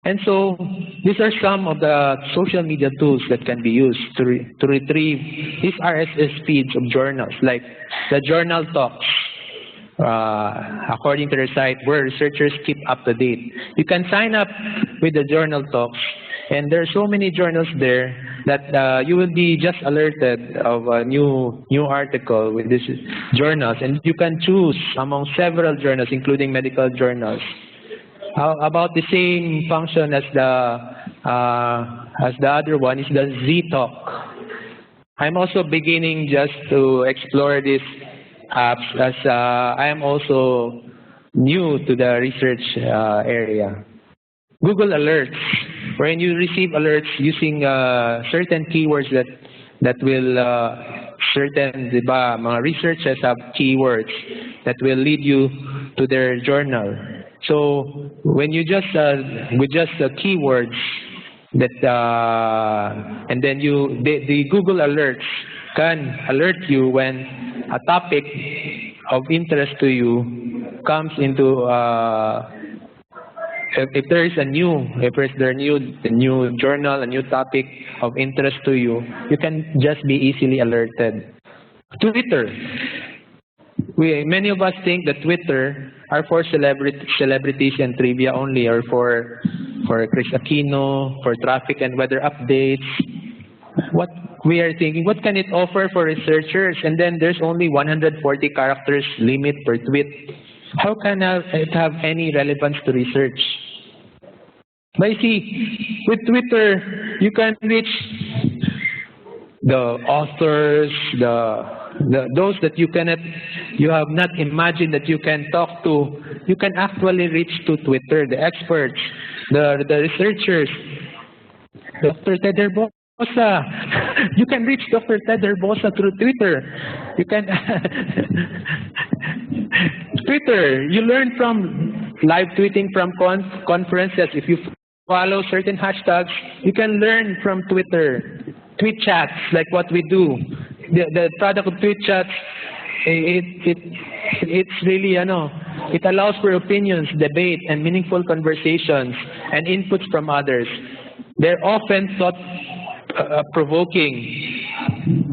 And so these are some of the social media tools that can be used to retrieve these RSS feeds of journals, like the journal talks, according to their site, where researchers keep up to date. You can sign up with the journal talks, and there are so many journals there that you will be just alerted of a new article with these journals, and you can choose among several journals, including medical journals. About the same function as the other one is the Z-Talk. I'm also beginning just to explore these apps, as I am also new to the research area. Google Alerts, wherein you receive alerts using certain keywords that will certain, diba, mga researchers have keywords that will lead you to their journal. So when you just with just keywords that and then the Google Alerts can alert you when a topic of interest to you comes into if there is a new journal, a new topic of interest to you, you can just be easily alerted. Twitter. Many of us think that Twitter are for celebrities and trivia only, or for Chris Aquino, for traffic and weather updates. What we are thinking, what can it offer for researchers? And then there's only 140 characters limit per tweet. How can it have any relevance to research? But you see, with Twitter, you can reach the authors, those that you have not imagined that you can talk to. You can actually reach to Twitter, the experts, the researchers. Dr. Ted Herbosa. You can reach Dr. Ted Herbosa through Twitter. You can Twitter. You learn from live tweeting from conferences. If you follow certain hashtags, you can learn from Twitter. TweetChats, like what we do. The product of TweetChats, it's really, it allows for opinions, debate, and meaningful conversations and inputs from others. They're often thought-provoking.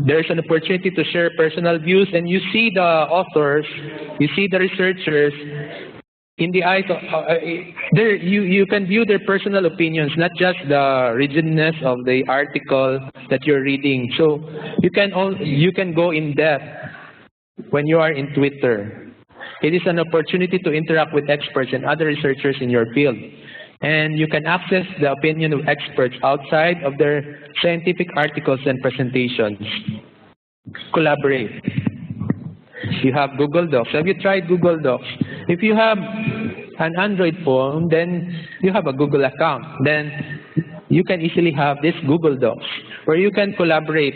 There's an opportunity to share personal views, and you see the authors, you see the researchers in the eyes of, you can view their personal opinions, not just the rigidness of the article that you're reading. So you can go in depth when you are in Twitter. It is an opportunity to interact with experts and other researchers in your field. And you can access the opinion of experts outside of their scientific articles and presentations. Collaborate. You have Google Docs. Have you tried Google Docs? If you have an Android phone, then you have a Google account. Then you can easily have this Google Docs where you can collaborate.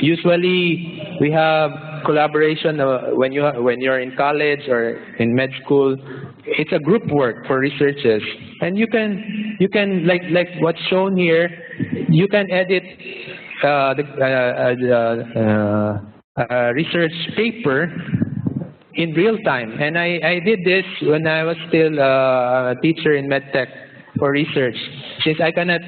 Usually, we have collaboration when you're in college or in med school. It's a group work for researchers, and you can like what's shown here. You can edit research paper in real time, and I did this when I was still a teacher in medtech for research. Since I cannot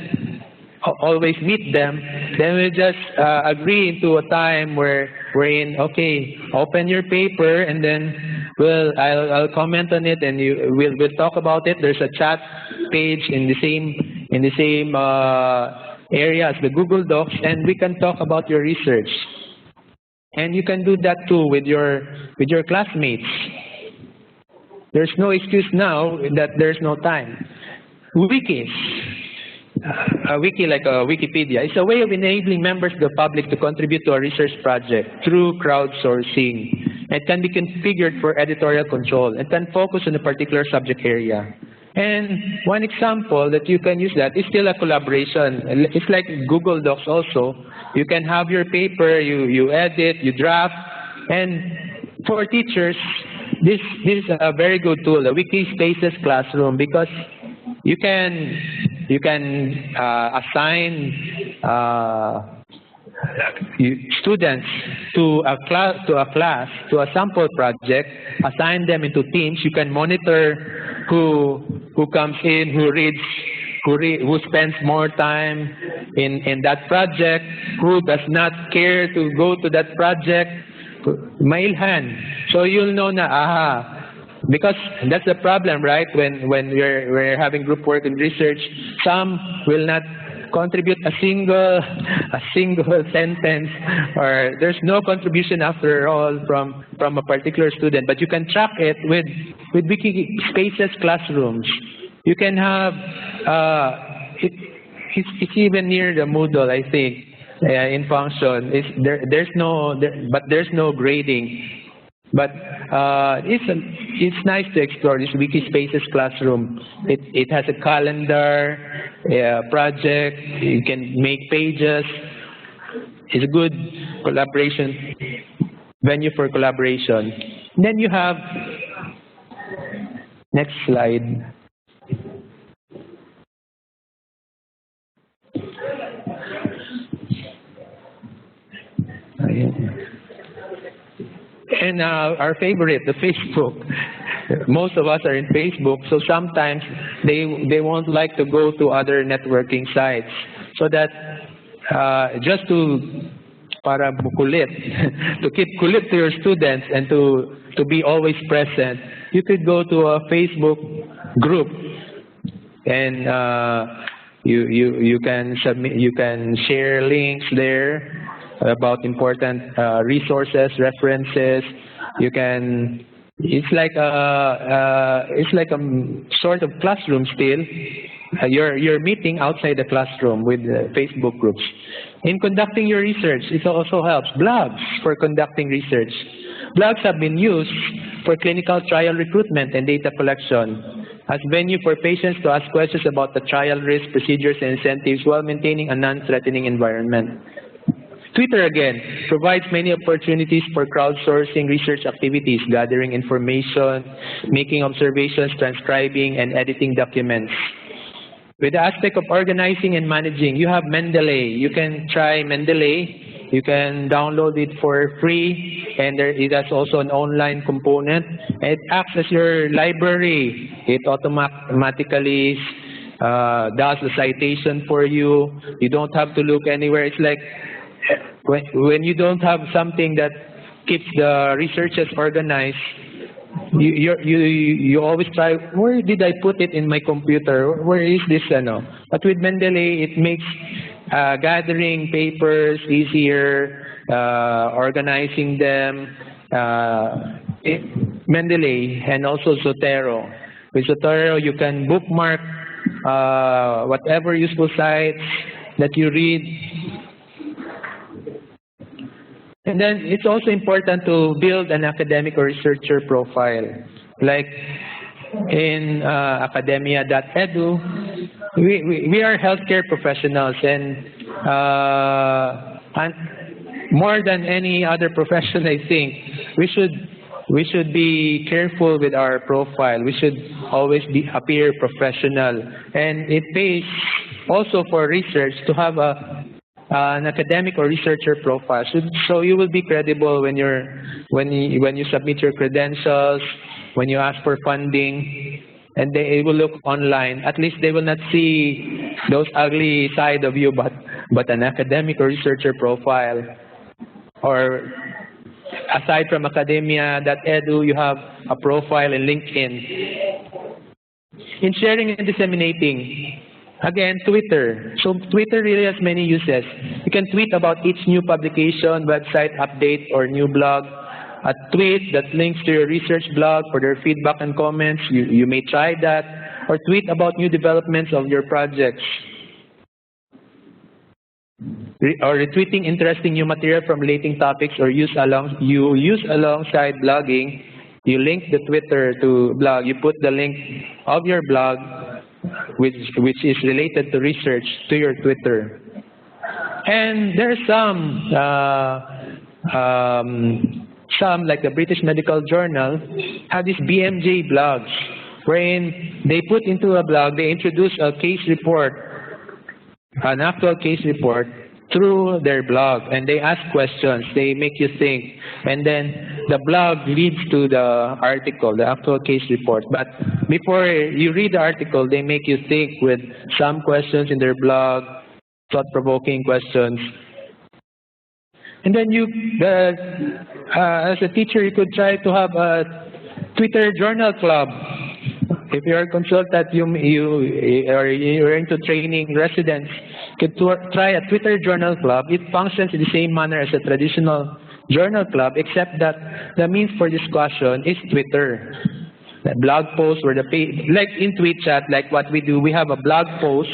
always meet them, then we'll just agree into a time where we're in. Okay, open your paper, and then I'll comment on it, and we'll talk about it. There's a chat page in the same area as the Google Docs, and we can talk about your research. And you can do that too with your classmates. There's no excuse now that there's no time. Wikis. A wiki, like a Wikipedia, is a way of enabling members of the public to contribute to a research project through crowdsourcing. It can be configured for editorial control and can focus on a particular subject area. And one example that you can use that is still a collaboration. It's like Google Docs also. You can have your paper, you edit, you draft, and for teachers, this is a very good tool, a Wikispaces Classroom, because you can assign students to a sample project, assign them into teams. You can monitor who comes in, who reads who spends more time in that project, who does not care to go to that project, mailhan. So you'll know na, because that's the problem, right? When we're having group work and research, some will not contribute a single sentence, or there's no contribution after all from a particular student. But you can track it with Wikispaces Classrooms. You can have it's even near the Moodle, I think, in function. There's no grading. But it's nice to explore this Wikispaces Classroom. It has a calendar, project. You can make pages. It's a good collaboration venue for collaboration. Then you have next slide. And our favorite, the Facebook. Most of us are in Facebook, so sometimes they won't like to go to other networking sites. So that just to para kulit, to keep kulit to your students and to be always present, you could go to a Facebook group, and you can submit, you can share links there about important resources, references. You can. It's like a sort of classroom still. You're meeting outside the classroom with Facebook groups. In conducting your research, it also helps. Blogs for conducting research. Blogs have been used for clinical trial recruitment and data collection as venue for patients to ask questions about the trial risk, procedures, and incentives while maintaining a non-threatening environment. Twitter, again, provides many opportunities for crowdsourcing research activities, gathering information, making observations, transcribing, and editing documents. With the aspect of organizing and managing, you have Mendeley. You can try Mendeley. You can download it for free, and it has also an online component. It acts as your library. It automatically does the citation for you. You don't have to look anywhere. It's like when you don't have something that keeps the researchers organized, you always try, where did I put it in my computer? Where is this? But with Mendeley, it makes gathering papers easier, organizing them. Mendeley and also Zotero. With Zotero, you can bookmark whatever useful sites that you read. And then it's also important to build an academic or researcher profile. Like in academia.edu, we are healthcare professionals, and more than any other profession, I think, we should be careful with our profile. We should always appear professional. And it pays also for research to have an academic or researcher profile, so you will be credible when you submit your credentials, when you ask for funding, and they will look online. At least they will not see those ugly side of you, but an academic or researcher profile. Or aside from academia.edu, you have a profile in LinkedIn. In sharing and disseminating, again, Twitter. So Twitter really has many uses. You can tweet about each new publication, website update, or new blog. A tweet that links to your research blog for their feedback and comments. You may try that. Or tweet about new developments of your projects. Or retweeting interesting new material from relating topics, or use alongside blogging. You link the Twitter to blog. You put the link of your blog, which is related to research, to your Twitter. And there's some like the British Medical Journal have these BMJ blogs, wherein they put into a blog, they introduce a case report, an actual case report, through their blog, and they ask questions, they make you think, and then the blog leads to the article, the actual case report. But before you read the article, they make you think with some questions in their blog, thought-provoking questions. And then as a teacher, you could try to have a Twitter journal club. If you're a consultant, you're into training residents, you could try a Twitter journal club. It functions in the same manner as a traditional journal club, except that the means for discussion is Twitter. The blog post where like in TweetChat, like what we do, we have a blog post,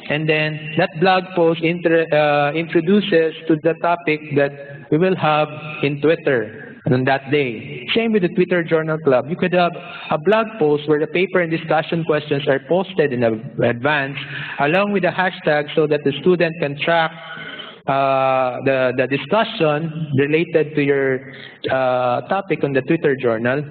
and then that blog post introduces to the topic that we will have in Twitter on that day. Same with the Twitter Journal Club. You could have a blog post where the paper and discussion questions are posted in advance, along with a hashtag so that the student can track the discussion related to your topic on the Twitter journal.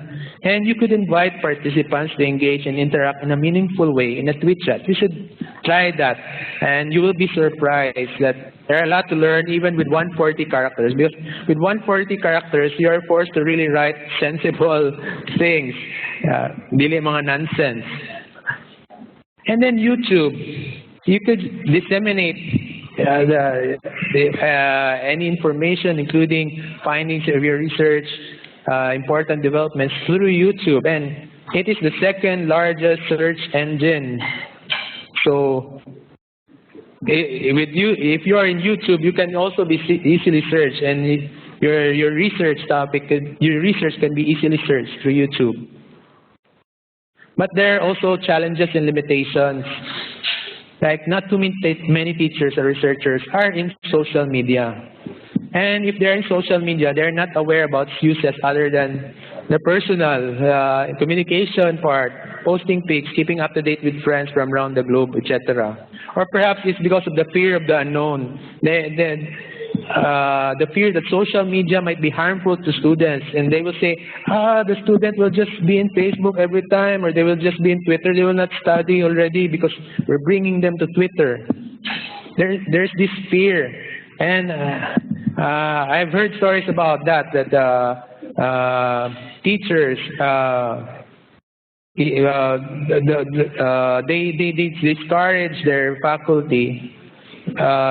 And you could invite participants to engage and interact in a meaningful way in a TweetChat. You should try that, and you will be surprised that there are a lot to learn even with 140 characters. Because with 140 characters, you are forced to really write sensible things, dili mga nonsense. And then YouTube, you could disseminate any information, including findings of your research, important developments through YouTube, and it is the second largest search engine. So if you are in YouTube, you can also be easily searched, and your research topic, your research can be easily searched through YouTube. But there are also challenges and limitations. Like not too many teachers or researchers are in social media. And if they're in social media, they're not aware about uses other than the personal communication part, posting pics, keeping up to date with friends from around the globe, etc. Or perhaps it's because of the fear of the unknown. The fear that social media might be harmful to students, and they will say, the student will just be in Facebook every time, or they will just be in Twitter, they will not study already because we're bringing them to Twitter. There's this fear, and I've heard stories about that teachers, they discourage their faculty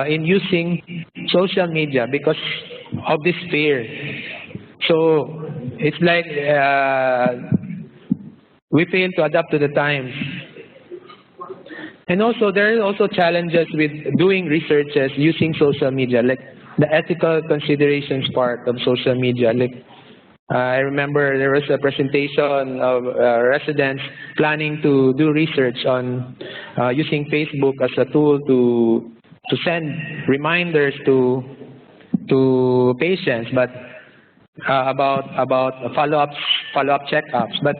in using social media because of this fear. So it's like we fail to adapt to the times. And also there are also challenges with doing researches using social media, like the ethical considerations part of social media. Like I remember there was a presentation of residents planning to do research on using Facebook as a tool to send reminders to patients, but about follow-up checkups. But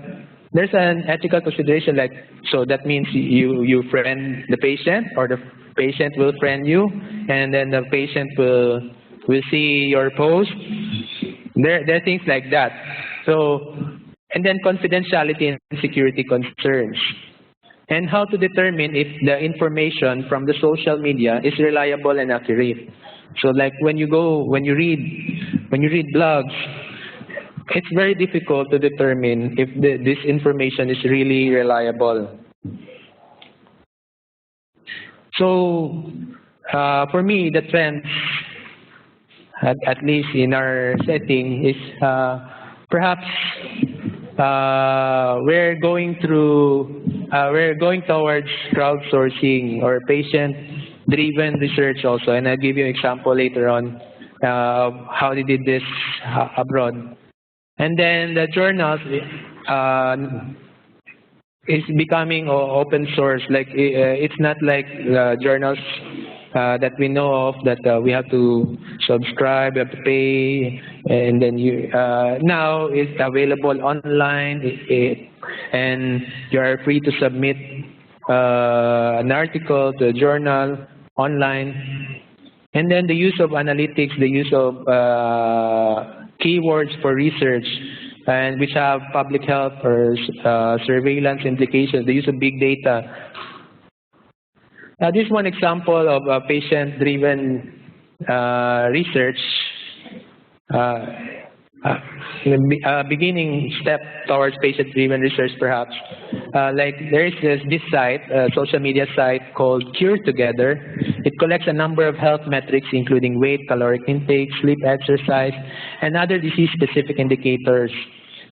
there's an ethical consideration, like, so that means you friend the patient, or the patient will friend you, and then the patient will see your post. There are things like that. So, and then confidentiality and security concerns. And how to determine if the information from the social media is reliable and accurate. So like when you read blogs, it's very difficult to determine if this information is really reliable. So for me, the trend, at least in our setting, is perhaps we're going towards crowdsourcing or patient-driven research also, and I'll give you an example later on of how they did this abroad. And then the journals is becoming open source. Like it's not like journals that we know of that we have to subscribe, we have to pay, and then now it's available online, and you are free to submit an article to a journal online. And then the use of analytics, the use of keywords for research, and which have public health or surveillance implications, the use of big data. This is one example of a patient-driven research, beginning step towards patient-driven research, perhaps. Like there is this site, social media site called Cure Together. It collects a number of health metrics, including weight, caloric intake, sleep, exercise, and other disease-specific indicators.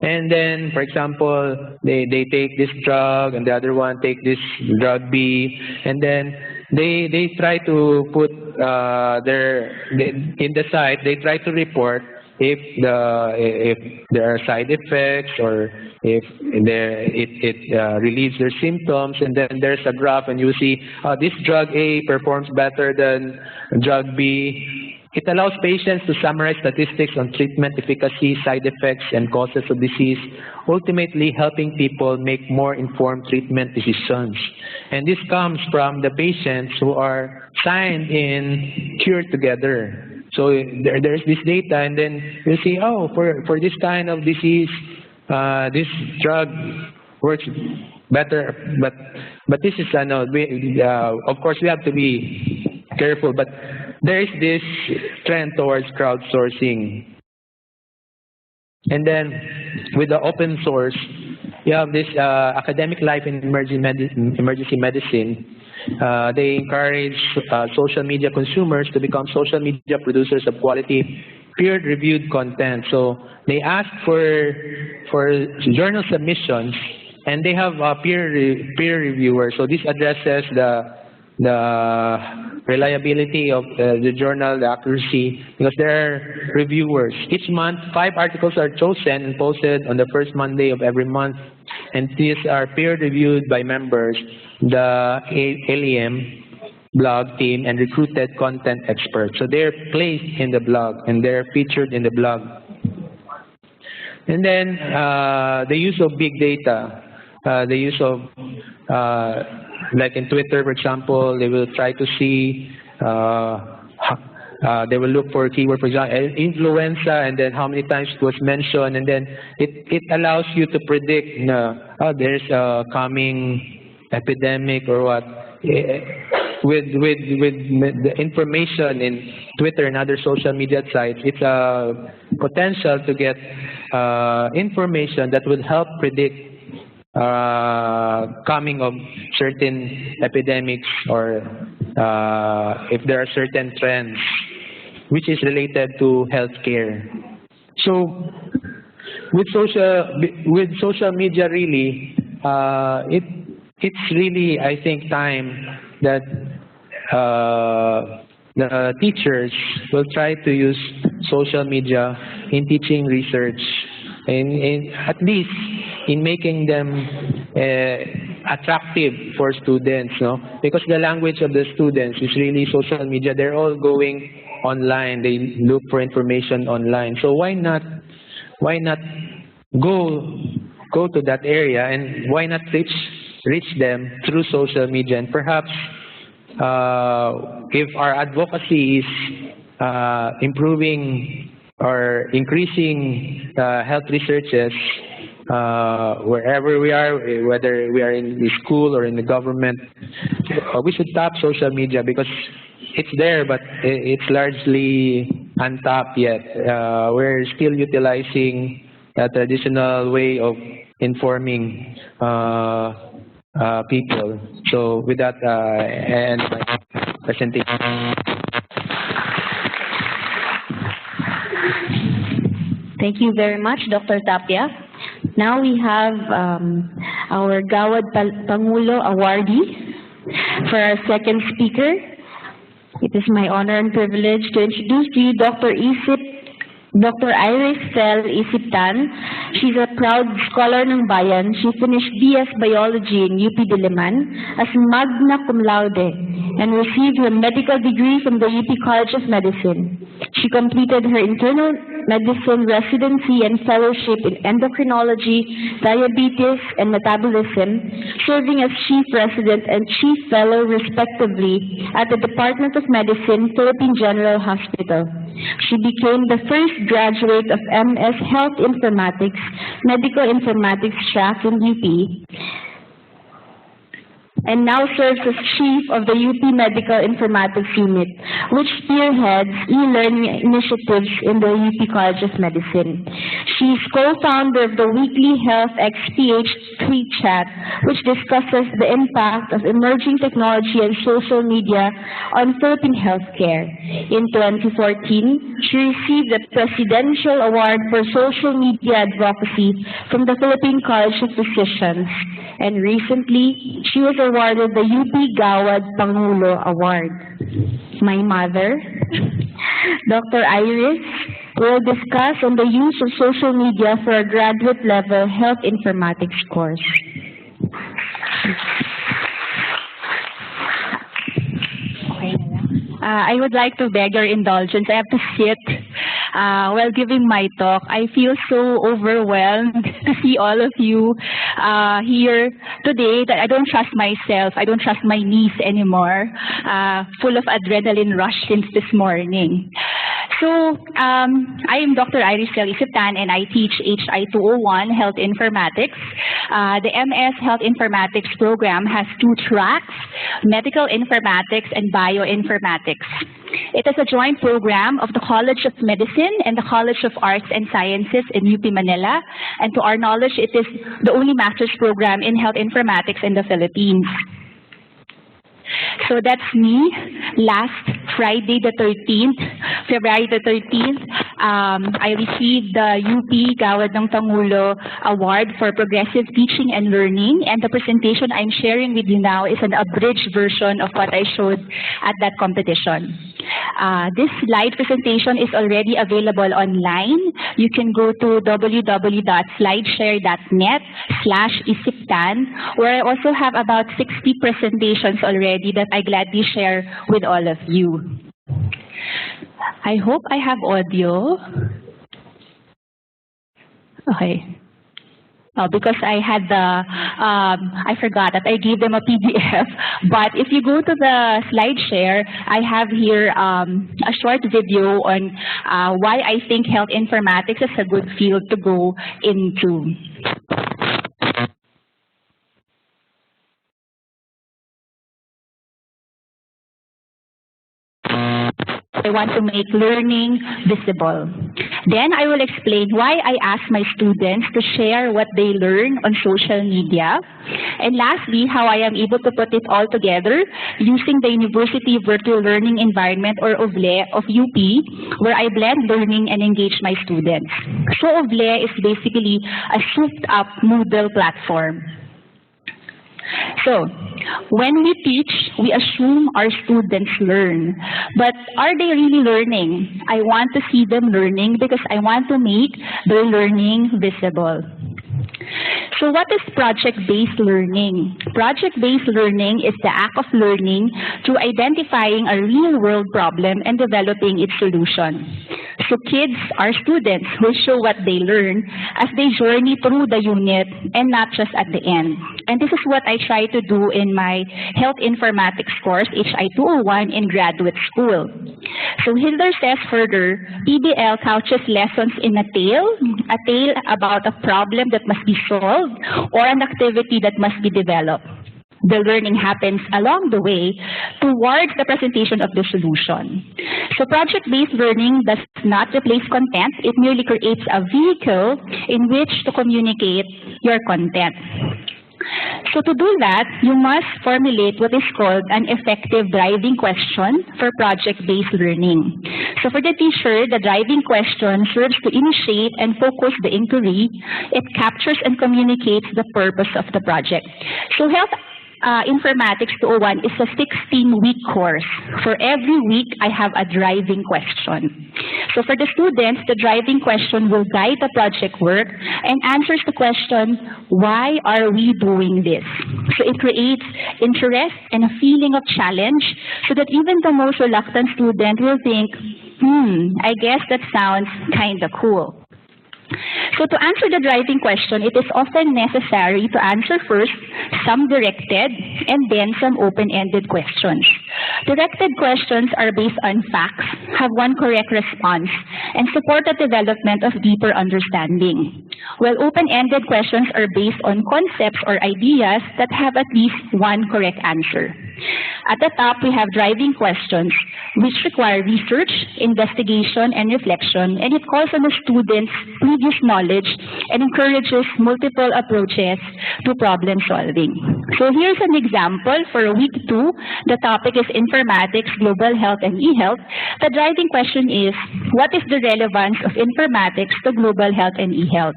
And then, for example, they take this drug, and the other one take this drug B, and then they try to put in the site. They try to report if there are side effects or if it relieves their symptoms, and then there's a graph, and you see this drug A performs better than drug B. It allows patients to summarize statistics on treatment efficacy, side effects, and causes of disease, ultimately helping people make more informed treatment decisions. And this comes from the patients who are signed in Cure Together. So there's this data, and then you see, oh, for this kind of disease, this drug works better. But this is of course we have to be careful. But there is this trend towards crowdsourcing. And then with the open source, you have this Academic Life in Emergency Medicine. They encourage social media consumers to become social media producers of quality, peer-reviewed content. So they ask for journal submissions, and they have peer reviewers. So this addresses the reliability of the journal, the accuracy, because there are reviewers. Each month, 5 articles are chosen and posted on the first Monday of every month, and these are peer-reviewed by members, the LEM blog team, and recruited content experts. So they're placed in the blog, and they're featured in the blog. And then the use of big data, the use of like in Twitter, for example, they will try to see, they will look for a keyword, for example, influenza, and then how many times it was mentioned, and then it allows you to predict, there's a coming epidemic or what. With the information in Twitter and other social media sites, it's a potential to get information that will help predict coming of certain epidemics, or if there are certain trends which is related to healthcare. So with social media, really, it's really, I think, time that the teachers will try to use social media in teaching research, and at least in making them attractive for students, no? Because the language of the students is really social media. They're all going online. They look for information online. So why not go to that area, and why not reach them through social media? And perhaps if our advocacy is improving or increasing health researches, wherever we are, whether we are in the school or in the government, we should tap social media, because it's there, but it's largely untapped yet. We're still utilizing a traditional way of informing people. So with that, I end my presentation. Thank you very much, Dr. Tapia. Now we have our Gawad Pangulo awardee for our second speaker. It is my honor and privilege to introduce to you Dr. Iris Fel Isiptan. She's a proud scholar ng bayan. She finished BS Biology in UP Diliman as magna cum laude and received her medical degree from the UP College of Medicine. She completed her internal medicine residency and fellowship in endocrinology, diabetes, and metabolism, serving as chief resident and chief fellow respectively at the Department of Medicine, Philippine General Hospital. She became the first graduate of MS Health Informatics, Medical Informatics track in UP. and now serves as chief of the UP Medical Informatics Unit, which spearheads e-learning initiatives in the UP College of Medicine. She is co-founder of the weekly Health XPH TweetChat, which discusses the impact of emerging technology and social media on Philippine healthcare. In 2014, she received the Presidential Award for Social Media Advocacy from the Philippine College of Physicians, and recently, she was awarded the UP Gawad Pangulo Award. My mother, Dr. Iris, will discuss on the use of social media for a graduate level health informatics course. I would like to beg your indulgence. I have to sit while giving my talk. I feel so overwhelmed to see all of you here today that I don't trust myself. I don't trust my niece anymore. Full of adrenaline rush since this morning. So, I am Dr. Iris Isiptan, and I teach HI 201 Health Informatics. The MS Health Informatics program has 2 tracks, Medical Informatics and Bioinformatics. It is a joint program of the College of Medicine and the College of Arts and Sciences in UP Manila, and to our knowledge, it is the only master's program in health informatics in the Philippines. So that's me. Last Friday the 13th, February the 13th, I received the UP Gawad ng Pangulo Award for Progressive Teaching and Learning, and the presentation I'm sharing with you now is an abridged version of what I showed at that competition. This slide presentation is already available online. You can go to www.slideshare.net/isiptan, where I also have about 60 presentations already that I gladly share with all of you. I hope I have audio. Okay. Because I had the, I forgot that I gave them a PDF. But if you go to the SlideShare, I have here a short video on why I think health informatics is a good field to go into. I want to make learning visible. Then I will explain why I ask my students to share what they learn on social media. And lastly, how I am able to put it all together using the University Virtual Learning Environment, or OVLE, of UP, where I blend learning and engage my students. So OVLE is basically a souped-up Moodle platform. So, when we teach, we assume our students learn. But are they really learning? I want to see them learning because I want to make their learning visible. So what is project-based learning? Project-based learning is the act of learning through identifying a real-world problem and developing its solution. So kids, our students, will show what they learn as they journey through the unit and not just at the end. And this is what I try to do in my Health Informatics course, HI 201, in graduate school. So Hilder says further, PBL couches lessons in a tale about a problem that must be solved or an activity that must be developed. The learning happens along the way towards the presentation of the solution. So project-based learning does not replace content. It merely creates a vehicle in which to communicate your content. So to do that, you must formulate what is called an effective driving question for project-based learning. So for the teacher, the driving question serves to initiate and focus the inquiry. It captures and communicates the purpose of the project. So Health Informatics 201 is a 16-week course. For every week, I have a driving question. So for the students, the driving question will guide the project work and answers the question, why are we doing this? So it creates interest and a feeling of challenge so that even the most reluctant student will think, I guess that sounds kind of cool. So to answer the driving question, it is often necessary to answer first some directed and then some open-ended questions. Directed questions are based on facts, have one correct response, and support the development of deeper understanding. Well, open-ended questions are based on concepts or ideas that have at least one correct answer. At the top, we have driving questions, which require research, investigation, and reflection, and it calls on the students' previous knowledge and encourages multiple approaches to problem solving. So here's an example for week 2. The topic is informatics, global health, and e-health. The driving question is, what is the relevance of informatics to global health and e-health?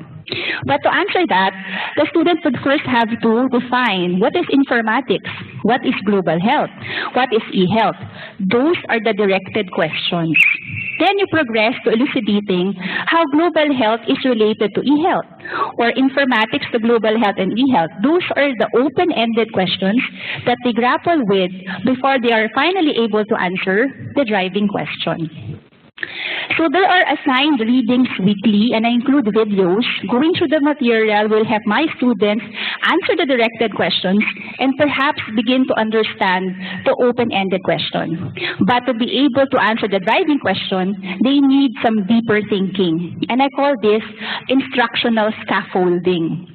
But to answer that, the student would first have to define what is informatics, what is global health, what is e-health. Those are the directed questions. Then you progress to elucidating how global health is related to e-health, or informatics to global health and e-health. Those are the open-ended questions that they grapple with before they are finally able to answer the driving question. So there are assigned readings weekly, and I include videos. Going through the material will help my students answer the directed questions and perhaps begin to understand the open-ended question. But to be able to answer the driving question, they need some deeper thinking. And I call this instructional scaffolding.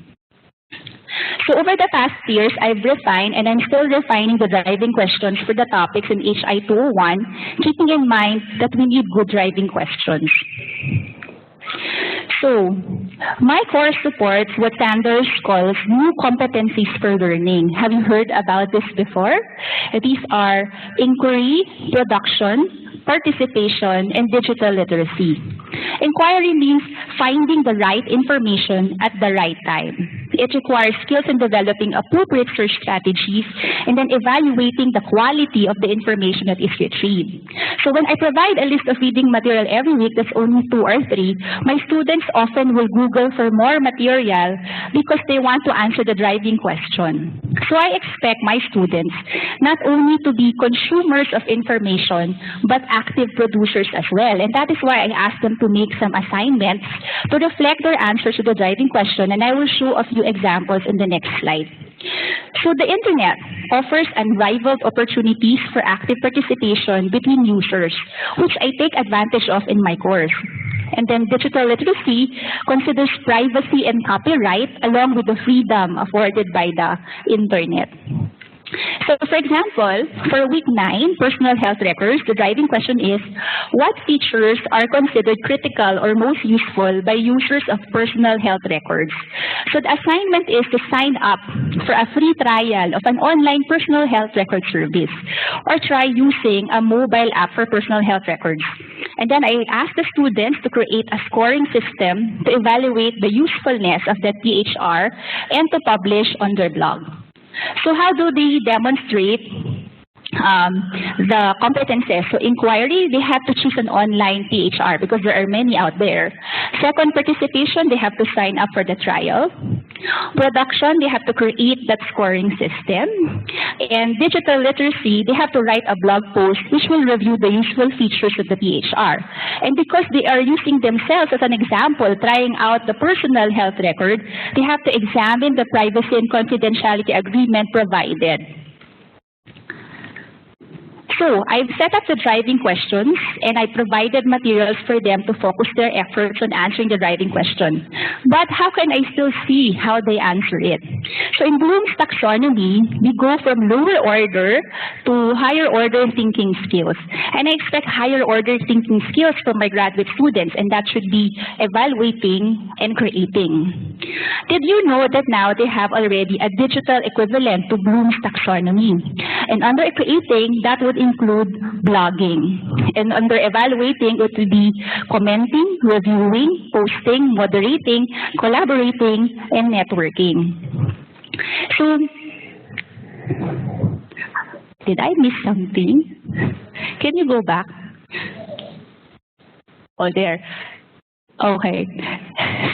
So over the past years, I've refined and I'm still refining the driving questions for the topics in HI 201, keeping in mind that we need good driving questions. So, my course supports what Sanders calls new competencies for learning. Have you heard about this before? These are inquiry, production, participation, and digital literacy. Inquiry means finding the right information at the right time. It requires skills in developing appropriate search strategies and then evaluating the quality of the information that is retrieved. So when I provide a list of reading material every week, that's only 2 or 3, my students often will Google for more material because they want to answer the driving question. So I expect my students not only to be consumers of information, but active producers as well. And that is why I asked them to make some assignments to reflect their answers to the driving question, and I will show a few examples in the next slide. So the internet offers unrivaled opportunities for active participation between users, which I take advantage of in my course. And then digital literacy considers privacy and copyright along with the freedom afforded by the internet. So, for example, for week 9, personal health records, the driving question is, what features are considered critical or most useful by users of personal health records? So the assignment is to sign up for a free trial of an online personal health record service, or try using a mobile app for personal health records. And then I ask the students to create a scoring system to evaluate the usefulness of that PHR and to publish on their blog. So how do they demonstrate the competences? So inquiry, they have to choose an online PHR because there are many out there. Second, participation, they have to sign up for the trial. Production, they have to create that scoring system. And digital literacy, they have to write a blog post which will review the useful features of the PHR. And because they are using themselves as an example, trying out the personal health record, they have to examine the privacy and confidentiality agreement provided. So, I've set up the driving questions, and I provided materials for them to focus their efforts on answering the driving question. But how can I still see how they answer it? So, in Bloom's taxonomy, we go from lower order to higher order thinking skills. And I expect higher order thinking skills from my graduate students, and that should be evaluating and creating. Did you know that now they have already a digital equivalent to Bloom's taxonomy? And under creating, that would include blogging. And under evaluating, it will be commenting, reviewing, posting, moderating, collaborating, and networking. So, did I miss something? Can you go back? Oh, there. Okay.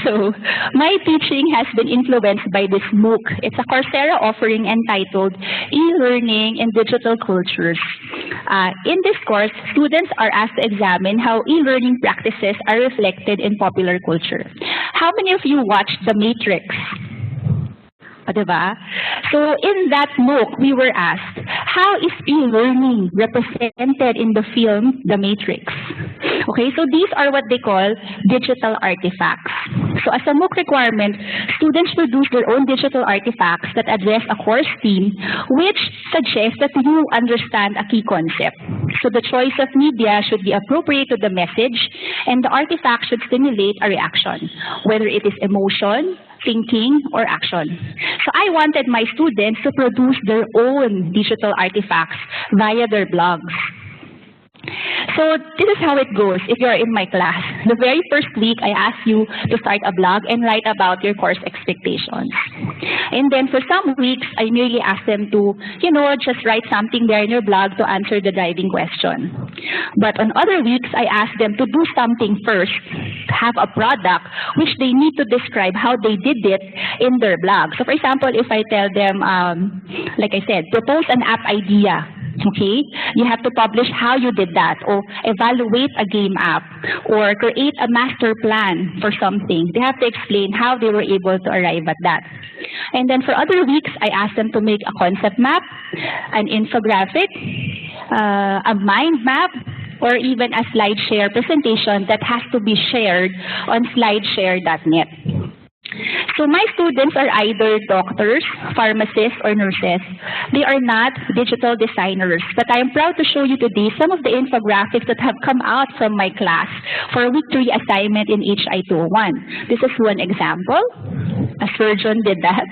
So, my teaching has been influenced by this MOOC. It's a Coursera offering entitled E-Learning and Digital Cultures. In this course, students are asked to examine how e-learning practices are reflected in popular culture. How many of you watched The Matrix? Diba? So in that MOOC, we were asked, how is e-learning represented in the film The Matrix? Okay, so these are what they call digital artifacts. So as a MOOC requirement, students produce their own digital artifacts that address a course theme, which suggests that you understand a key concept. So the choice of media should be appropriate to the message, and the artifact should stimulate a reaction, whether it is emotion, thinking, or action. So I wanted my students to produce their own digital artifacts via their blogs. So this is how it goes if you're in my class. The very first week, I ask you to start a blog and write about your course expectations. And then for some weeks, I merely ask them to, just write something there in your blog to answer the driving question. But on other weeks, I ask them to do something first, have a product, which they need to describe how they did it in their blog. So for example, if I tell them, like I said, propose an app idea. Okay, you have to publish how you did that, or evaluate a game app, or create a master plan for something. They have to explain how they were able to arrive at that. And then for other weeks, I ask them to make a concept map, an infographic, a mind map, or even a SlideShare presentation that has to be shared on slideshare.net. So my students are either doctors, pharmacists, or nurses. They are not digital designers, but I am proud to show you today some of the infographics that have come out from my class for week 3 assignment in HI 201. This is one example. A surgeon did that.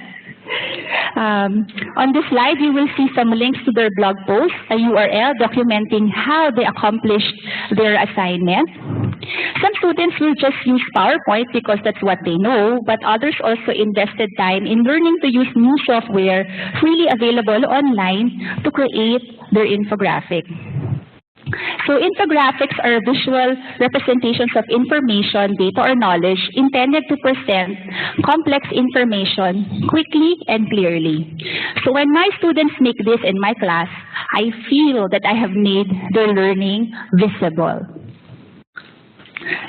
On this slide, you will see some links to their blog post, a URL documenting how they accomplished their assignment. Some students will just use PowerPoint because that's what they know, but others also invested time in learning to use new software freely available online to create their infographic. So infographics are visual representations of information, data, or knowledge intended to present complex information quickly and clearly. So when my students make this in my class, I feel that I have made their learning visible.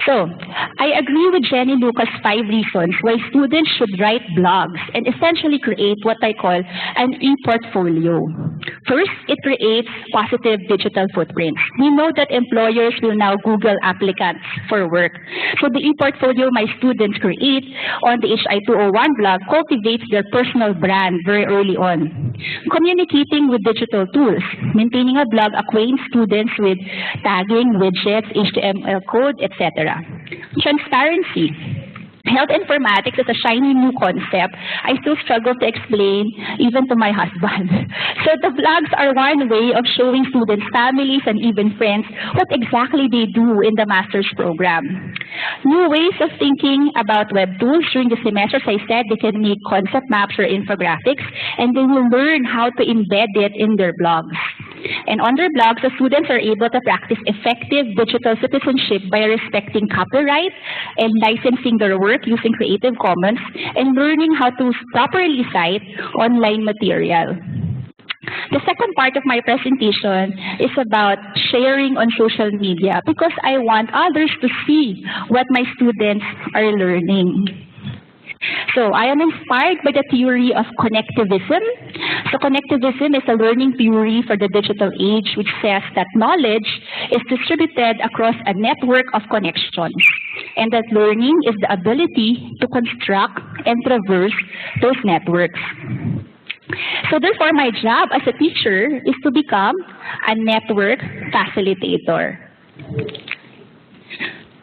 So, I agree with Jenny Lucas' 5 reasons why students should write blogs and essentially create what I call an e-portfolio. First, it creates positive digital footprints. We know that employers will now Google applicants for work. So the e-portfolio my students create on the HI 201 blog cultivates their personal brand very early on. Communicating with digital tools. Maintaining a blog acquaints students with tagging, widgets, HTML code, etc. Transparency. Health informatics is a shiny new concept I still struggle to explain even to my husband. So the blogs are one way of showing students, families, and even friends what exactly they do in the master's program. New ways of thinking about web tools. During the semester, as I said, they can make concept maps or infographics, and they will learn how to embed it in their blogs. And on their blogs, the students are able to practice effective digital citizenship by respecting copyright and licensing their work using Creative Commons and learning how to properly cite online material. The second part of my presentation is about sharing on social media because I want others to see what my students are learning. So I am inspired by the theory of connectivism. So connectivism is a learning theory for the digital age which says that knowledge is distributed across a network of connections, and that learning is the ability to construct and traverse those networks. So therefore, my job as a teacher is to become a network facilitator.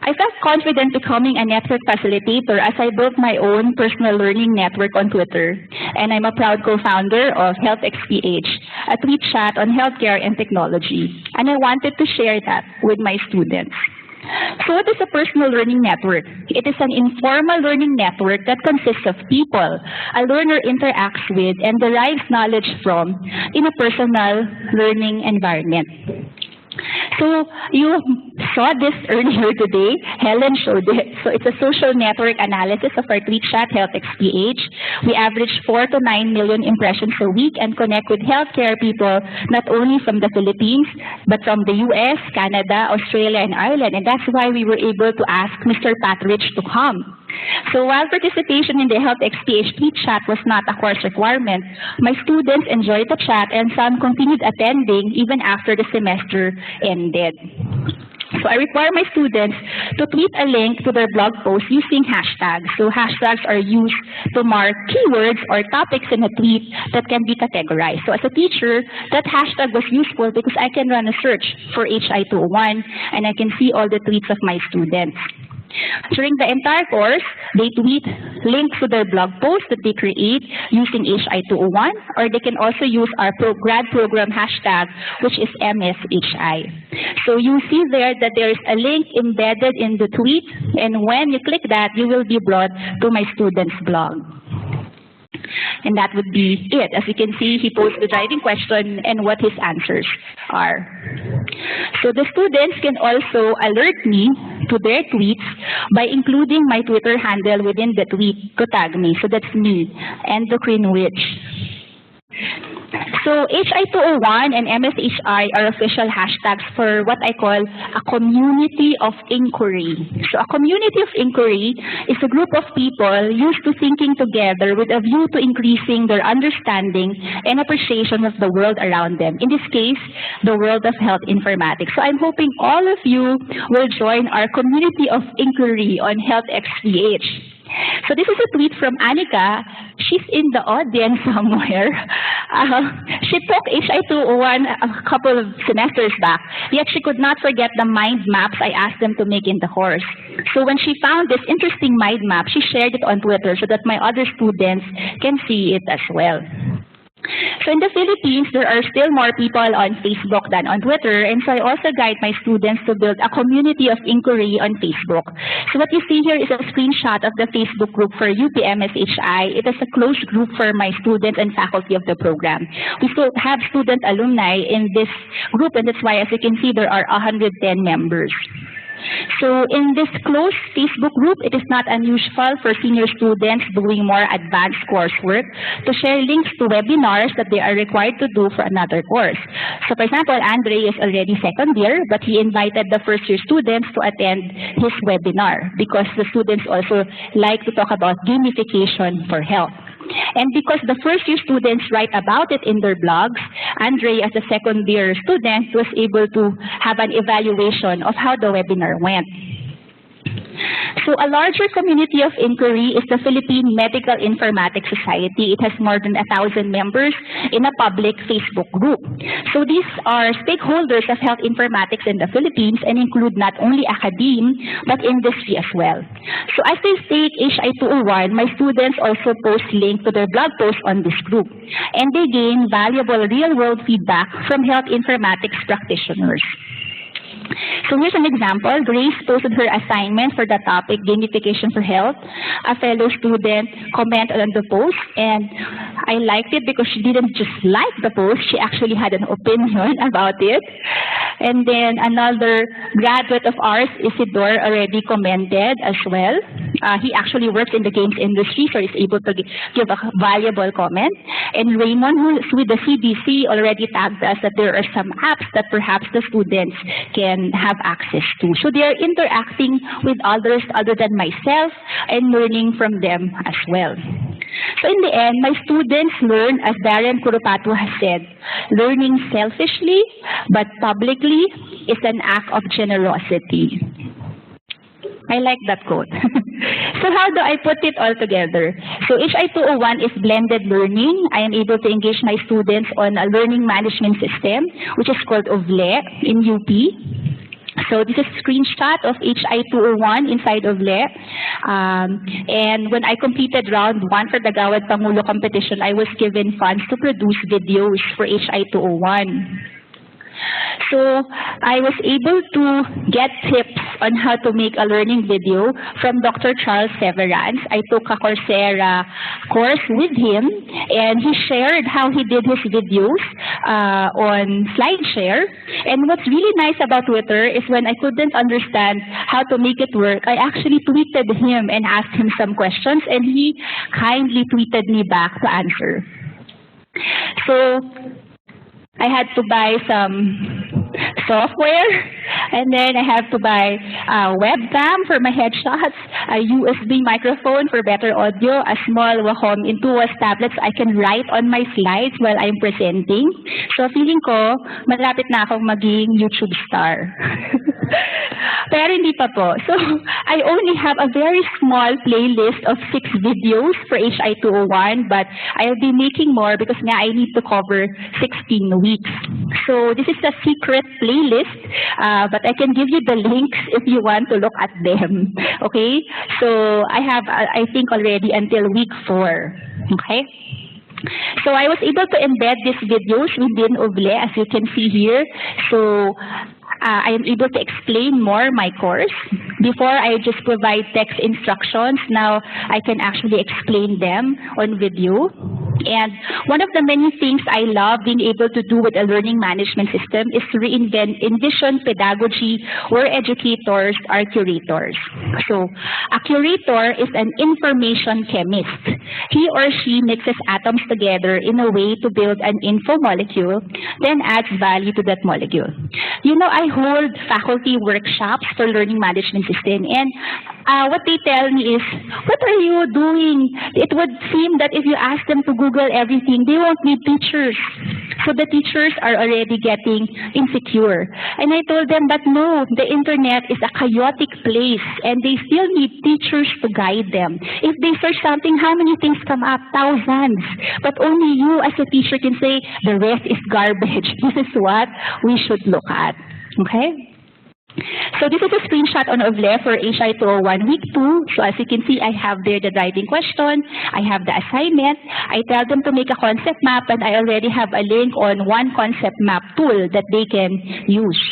I felt confident becoming a network facilitator as I built my own personal learning network on Twitter. And I'm a proud co-founder of HealthXPH, a TweetChat on healthcare and technology. And I wanted to share that with my students. So what is a personal learning network? It is an informal learning network that consists of people a learner interacts with and derives knowledge from in a personal learning environment. So you saw this earlier today. Helen showed it. So it's a social network analysis of our TweetChat HealthXPH. We average 4 to 9 million impressions a week and connect with healthcare people not only from the Philippines, but from the US, Canada, Australia, and Ireland. And that's why we were able to ask Mr. Patridge to come. So while participation in the HealthXPH TweetChat was not a course requirement, my students enjoyed the chat and some continued attending even after the semester ended. So I require my students to tweet a link to their blog post using hashtags. So hashtags are used to mark keywords or topics in a tweet that can be categorized. So as a teacher, that hashtag was useful because I can run a search for HI201 and I can see all the tweets of my students. During the entire course, they tweet links to their blog posts that they create using HI201, or they can also use our grad program hashtag, which is MSHI. So you see there that there is a link embedded in the tweet, and when you click that, you will be brought to my student's blog. And that would be it. As you can see, he posed the driving question and what his answers are. So the students can also alert me to their tweets by including my Twitter handle within the tweet to tag me. So that's me, Endocrine Witch. So HI201 and MSHI are official hashtags for what I call a community of inquiry. So a community of inquiry is a group of people used to thinking together with a view to increasing their understanding and appreciation of the world around them. In this case, the world of health informatics. So I'm hoping all of you will join our community of inquiry on Health XPH. So this is a tweet from Annika. She's in the audience somewhere. She took HI201 a couple of semesters back, yet she could not forget the mind maps I asked them to make in the course. So when she found this interesting mind map, she shared it on Twitter so that my other students can see it as well. So in the Philippines, there are still more people on Facebook than on Twitter, and so I also guide my students to build a community of inquiry on Facebook. So what you see here is a screenshot of the Facebook group for UPMSHI. It is a closed group for my students and faculty of the program. We still have student alumni in this group, and that's why, as you can see, there are 110 members. So in this closed Facebook group, it is not unusual for senior students doing more advanced coursework to share links to webinars that they are required to do for another course. So for example, Andre is already second year, but he invited the first year students to attend his webinar because the students also like to talk about gamification for health. And because the first year students write about it in their blogs, Andre, as a second year student, was able to have an evaluation of how the webinar went. So a larger community of inquiry is the Philippine Medical Informatics Society. It has more than 1,000 members in a public Facebook group. So these are stakeholders of health informatics in the Philippines and include not only academe, but industry as well. So as they take HI201, my students also post links to their blog posts on this group. And they gain valuable real-world feedback from health informatics practitioners. So here's an example. Grace posted her assignment for the topic gamification for health. A fellow student commented on the post, and I liked it because she didn't just like the post, she actually had an opinion about it. And then another graduate of ours, Isidore, already commented as well. He actually works in the games industry, so he's able to give a valuable comment. And Raymond, who's with the CDC, already tagged us that there are some apps that perhaps the students can have access to. So they are interacting with others other than myself and learning from them as well. So in the end, my students learn, as Darren Kuropatu has said, learning selfishly but publicly is an act of generosity. I like that quote. So how do I put it all together? So HI201 is blended learning. I am able to engage my students on a learning management system, which is called OVLE in UP. So this is a screenshot of HI201 inside OVLE. And when I completed round 1 for the Gawad Pangulo competition, I was given funds to produce videos for HI201. So I was able to get tips on how to make a learning video from Dr. Charles Severance. I took a Coursera course with him, and he shared how he did his videos on SlideShare. And what's really nice about Twitter is when I couldn't understand how to make it work, I actually tweeted him and asked him some questions, and he kindly tweeted me back to answer. So I had to buy some software, and then I have to buy a webcam for my headshots, a USB microphone for better audio, a small Wacom Intuos tablets I can write on my slides while I'm presenting. So feeling ko, malapit na akong maging YouTube star. Pero hindi pa po. So, I only have a very small playlist of 6 videos for HI 201, but I'll be making more because nga I need to cover 16 weeks. So, this is a secret playlist, but I can give you the links if you want to look at them. Okay? So, I have, I think, already until week 4. Okay? So I was able to embed these videos within Oble, as you can see here. So I am able to explain more my course. Before, I just provide text instructions. Now I can actually explain them on video. And one of the many things I love being able to do with a learning management system is to envision pedagogy where educators are curators. So a curator is an information chemist. He or she mixes atoms together in a way to build an info molecule, then adds value to that molecule. You know, I hold faculty workshops for learning management system, and what they tell me is, what are you doing? It would seem that if you ask them to Google everything, they won't need teachers. So the teachers are already getting insecure. And I told them that no, the internet is a chaotic place and they still need teachers to guide them. If they search something, how many things come up? Thousands. But only you as a teacher can say, the rest is garbage. This is what we should look at. Okay? So this is a screenshot on Oble for HI 201 week 2. So as you can see, I have there the driving question, I have the assignment, I tell them to make a concept map, and I already have a link on one concept map tool that they can use.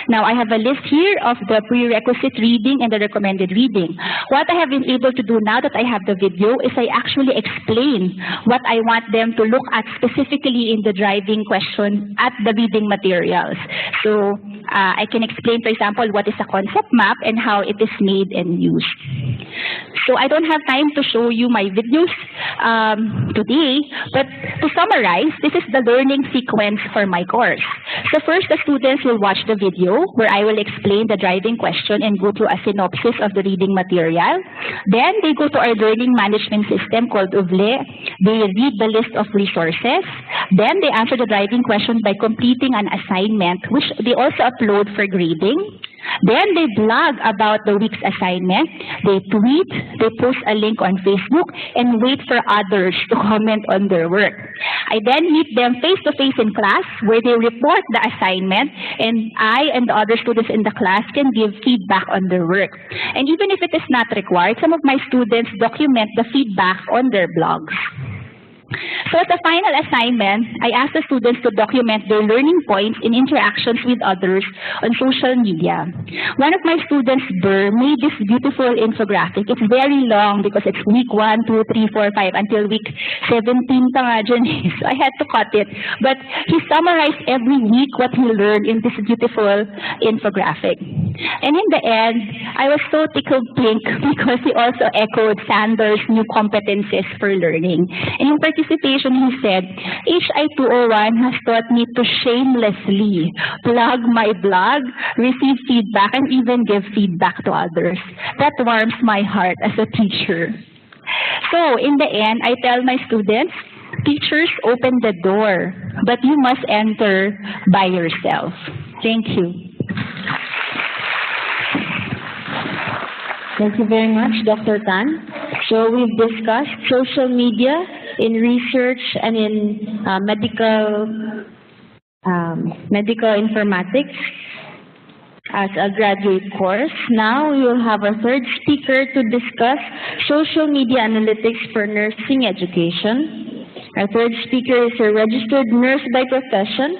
Now, I have a list here of the prerequisite reading and the recommended reading. What I have been able to do now that I have the video is I actually explain what I want them to look at specifically in the driving question at the reading materials. So, I can explain, for example, what is a concept map and how it is made and used. So, I don't have time to show you my videos today, but to summarize, this is the learning sequence for my course. So first, the students will watch the video where I will explain the driving question and go through a synopsis of the reading material. Then they go to our learning management system called Oble. They read the list of resources. Then they answer the driving question by completing an assignment, which they also upload for grading. Then they blog about the week's assignment. They tweet, they post a link on Facebook, and wait for others to comment on their work. I then meet them face-to-face in class where they report the assignment, and I and the other students in the class can give feedback on their work. And even if it is not required, some of my students document the feedback on their blogs. So as a final assignment, I asked the students to document their learning points in interactions with others on social media. One of my students, Burr, made this beautiful infographic. It's very long because it's week 1, 2, 3, 4, 5 until week 17 pa nga dyan. So I had to cut it. But he summarized every week what he learned in this beautiful infographic. And in the end, I was so tickled pink because he also echoed Sanders' new competencies for learning. And in participation, he said, HI 201 has taught me to shamelessly plug my blog, receive feedback, and even give feedback to others. That warms my heart as a teacher. So, in the end, I tell my students, teachers open the door, but you must enter by yourself. Thank you. Thank you very much, Dr. Tan. So we've discussed social media in research and in medical informatics as a graduate course. Now we will have our third speaker to discuss social media analytics for nursing education. Our third speaker is a registered nurse by profession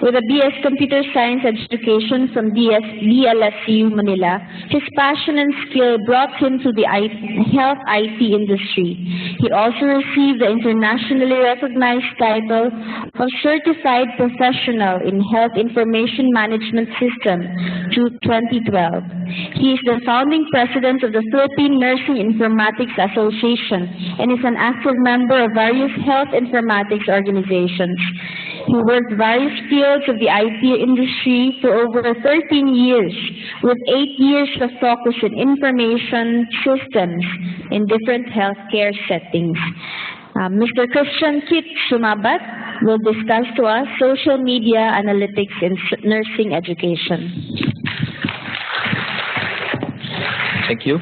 with a BS Computer Science Education from DLSU Manila. His passion and skill brought him to the health IT industry. He also received the internationally recognized title of Certified Professional in Health Information Management System through 2012. He is the founding president of the Philippine Nursing Informatics Association and is an active member of various health informatics organizations. He worked various fields of the IT industry for over 13 years, with 8 years of focus in information systems in different healthcare settings. Mr. Christian Kit Sumabat, will discuss to us social media analytics in nursing education. Thank you.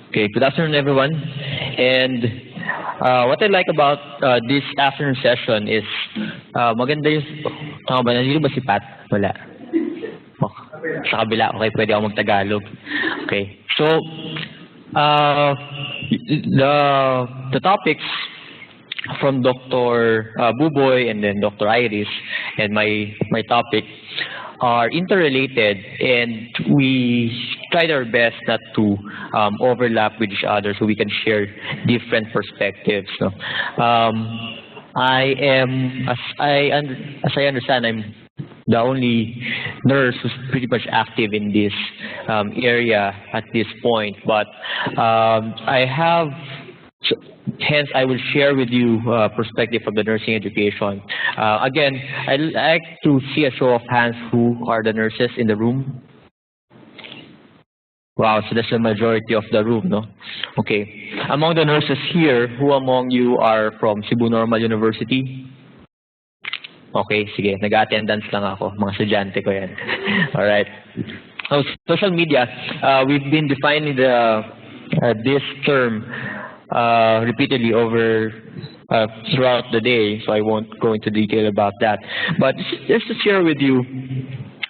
Okay, good afternoon, everyone. And what I like about this afternoon session is maganda yung... Tama ba? Nandito ba si Pat? Wala. Oh, sa kabila. Okay, pwede ako mag-Tagalog. Okay. So, the topics from Dr. Buboy and then Dr. Iris and my topic are interrelated, and we tried our best not to overlap with each other so we can share different perspectives. So, I am, as I understand, I'm the only nurse who's pretty much active in this area at this point, but I have. Hence, I will share with you perspective from the nursing education. Again, I'd like to see a show of hands who are the nurses in the room. Wow, so that's the majority of the room, no? Okay. Among the nurses here, who among you are from Cebu Normal University? Okay, sige. Nag-attendance lang ako. Mga estudyante ko yan. Alright. So, social media, we've been defining this term repeatedly over throughout the day, so I won't go into detail about that. But just to share with you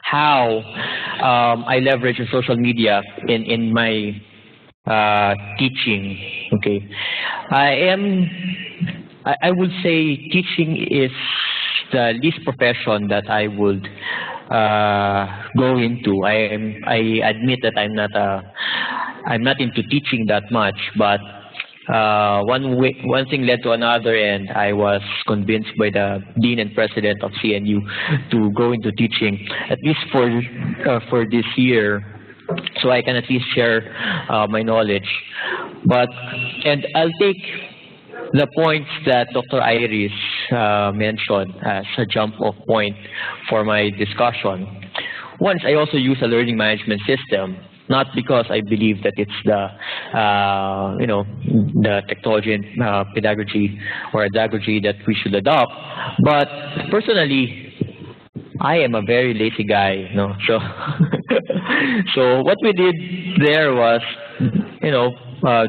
how I leverage social media in my teaching. Okay, I would say teaching is the least profession that I would go into. I admit that I'm not into teaching that much, but one thing led to another, and I was convinced by the dean and president of CNU to go into teaching, at least for this year, so I can at least share my knowledge. And I'll take the points that Dr. Iris mentioned as a jump-off point for my discussion. Once, I also use a learning management system. Not because I believe that it's the technology and pedagogy or pedagogy that we should adopt, but personally, I am a very lazy guy, no? So, so what we did there was,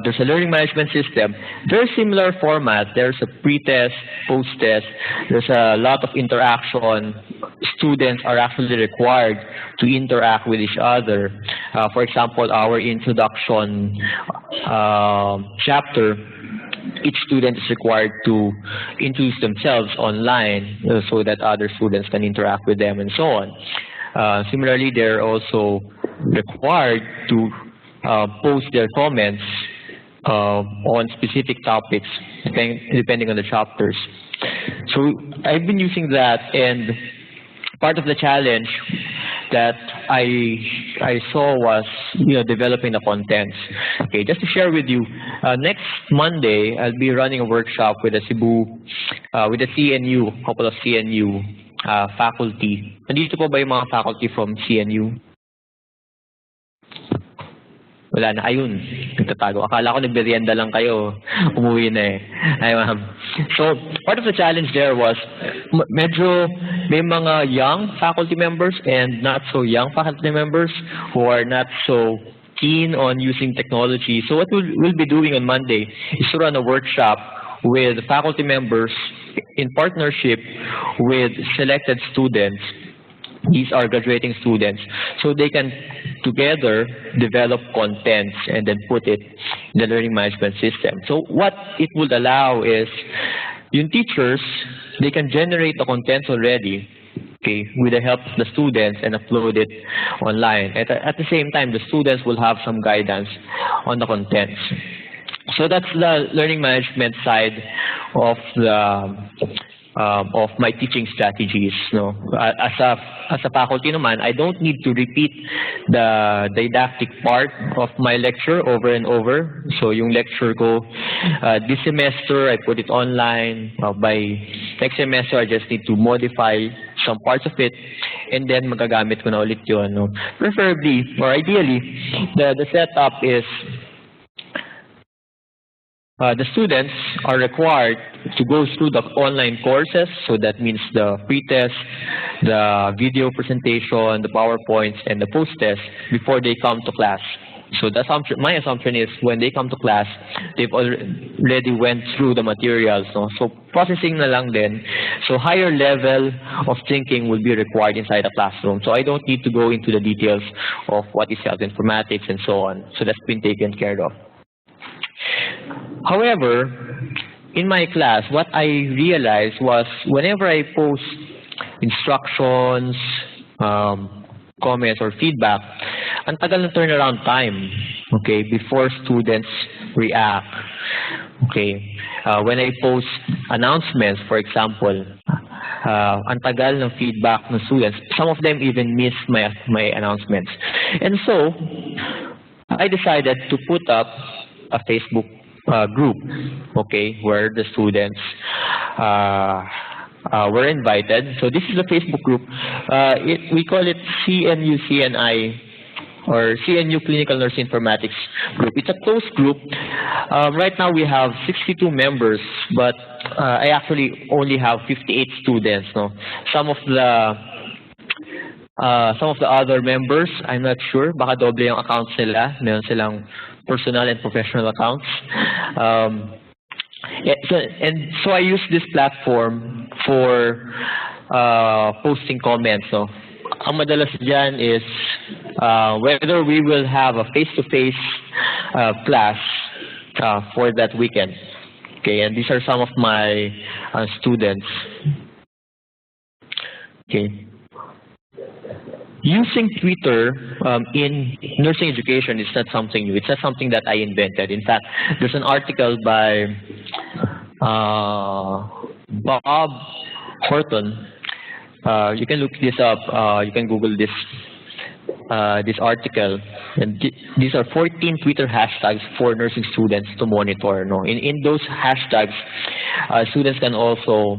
there's a learning management system, very similar format. There's a pre-test, post-test. There's a lot of interaction. Students are actually required to interact with each other. For example, our introduction chapter, each student is required to introduce themselves online so that other students can interact with them and so on. Similarly, they're also required to post their comments on specific topics depending on the chapters. So I've been using that, and part of the challenge that I saw was developing the contents. Okay, just to share with you, next Monday I'll be running a workshop with the CNU, couple of CNU faculty. Nandito po ba yung mga faculty from CNU? Wala na, ayun, nagtatago. Akala ko nagmerienda lang kayo, umuwi na eh. Ay, ma'am. So, part of the challenge there was, medyo may mga young faculty members and not so young faculty members who are not so keen on using technology. So what we'll be doing on Monday is to run a workshop with faculty members in partnership with selected students. These are graduating students, so they can together develop contents and then put it in the learning management system. So what it would allow is, yung teachers, they can generate the contents already, okay, with the help of the students and upload it online. At the same time, the students will have some guidance on the contents. So that's the learning management side of my teaching strategies. No, as a faculty naman, I don't need to repeat the didactic part of my lecture over and over. So yung lecture ko this semester, I put it online. By next semester, I just need to modify some parts of it, and then magagamit ko na ulit yun. No? Preferably or ideally, the setup is the students are required to go through the online courses, so that means the pre-test, the video presentation, the PowerPoints, and the post-test before they come to class. So the my assumption is when they come to class, they've already went through the materials. No? So processing na lang din. So higher level of thinking will be required inside the classroom. So I don't need to go into the details of what is health informatics and so on. So that's been taken care of. However, in my class, what I realized was whenever I post instructions, comments, or feedback, ang tagal ng turnaround time, okay, before students react. Okay, when I post announcements, for example, ang tagal ng feedback ng students. Some of them even miss my announcements. And so, I decided to put up a Facebook group, okay, where the students were invited. So this is a Facebook group. We call it CNU-CNI, or CNU Clinical Nurse Informatics Group. It's a closed group. Right now we have 62 members, but I actually only have 58 students. No, some of the other members, I'm not sure. Baka doble yung accounts nila. Meron silang personal and professional accounts. So I use this platform for posting comments. So, ang madalas dyan is whether we will have a face-to-face class for that weekend. Okay, and these are some of my students. Okay. Using Twitter in nursing education is not something new. It's not something that I invented. In fact, there's an article by Bob Horton. You can look this up. You can Google this article. And these are 14 Twitter hashtags for nursing students to monitor. No, in those hashtags, students can also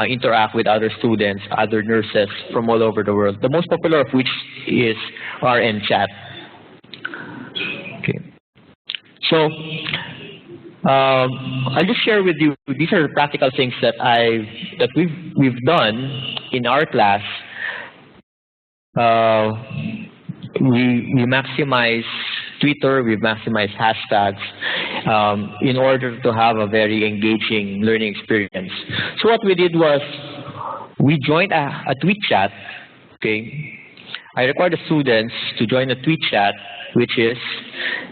interact with other students, other nurses from all over the world. The most popular of which is RN chat. Okay. So I'll just share with you. These are the practical things that we've done in our class. We maximize Twitter, we maximize hashtags in order to have a very engaging learning experience. So what we did was we joined a TweetChat. Okay, I required the students to join a TweetChat, which is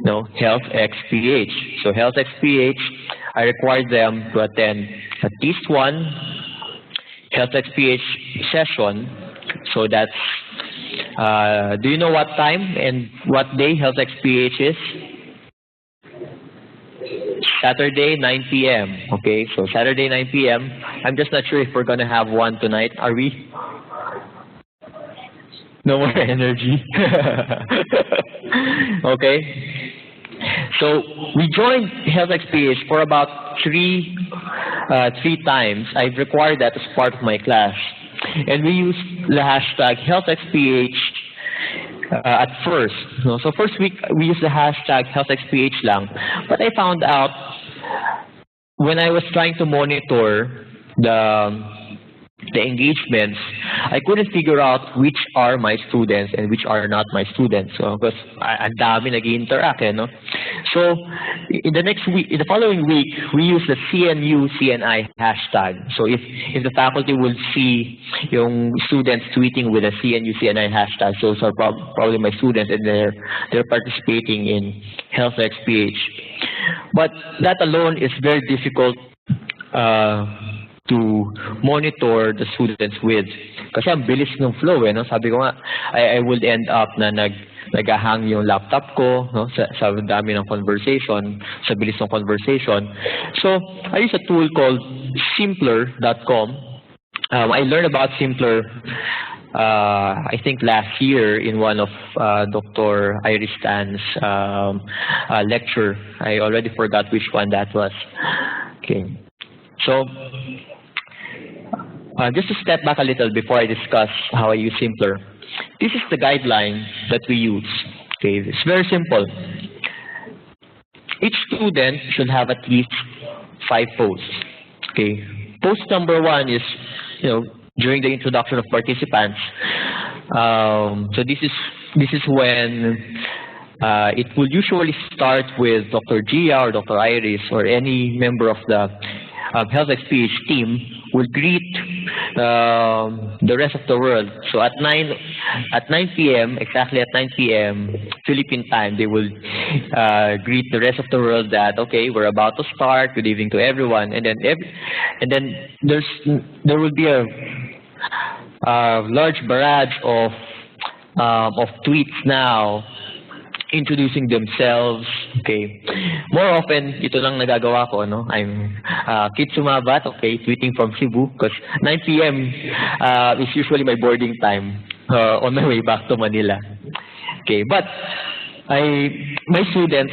Health XPH. So Health XPH, I required them to attend at least one Health XPH session. So that's do you know what time and what day Health XPH is? Saturday, 9 p.m. Okay, so Saturday, 9 p.m. I'm just not sure if we're going to have one tonight. Are we? No more energy. Okay. So we joined Health XPH for about three times. I've required that as part of my class. And we used the hashtag HealthXPH at first. So first week, we used the hashtag HealthXPH lang. But I found out when I was trying to monitor the engagements, I couldn't figure out which are my students and which are not my students. So, because ang dami nag-interact, no? So, in the following week, we use the CNU-CNI hashtag. So, if the faculty will see yung students tweeting with a CNU-CNI hashtag, those are probably my students, and they're participating in Health XPH. But that alone is very difficult to monitor the students with. Kasi ang bilis ng flow, no? Sabi ko nga, I would end up na nag-hang yung laptop ko, no? Sa dami ng conversation, sa bilis ng conversation. So, I use a tool called simpler.com. I learned about Simpler, I think last year in one of Dr. Iris Tan's lecture. I already forgot which one that was. Okay. So, just to step back a little before I discuss how I use Simpler. This is the guideline that we use. Okay, it's very simple. Each student should have at least 5 posts. Okay. Post number 1 is, during the introduction of participants. So this is when it will usually start with Dr. Gia or Dr. Iris or any member of the Health XPH team will greet the rest of the world. So at 9 p.m., exactly at 9 p.m. Philippine time, they will greet the rest of the world that, okay, we're about to start. Good evening to everyone, and then there will be a large barrage of tweets now introducing themselves. Okay. More often, ito lang nagagawa ko, no? I'm Kit Sumabat, okay, tweeting from Cebu, because 9 p.m. Is usually my boarding time on my way back to Manila. Okay, but my students,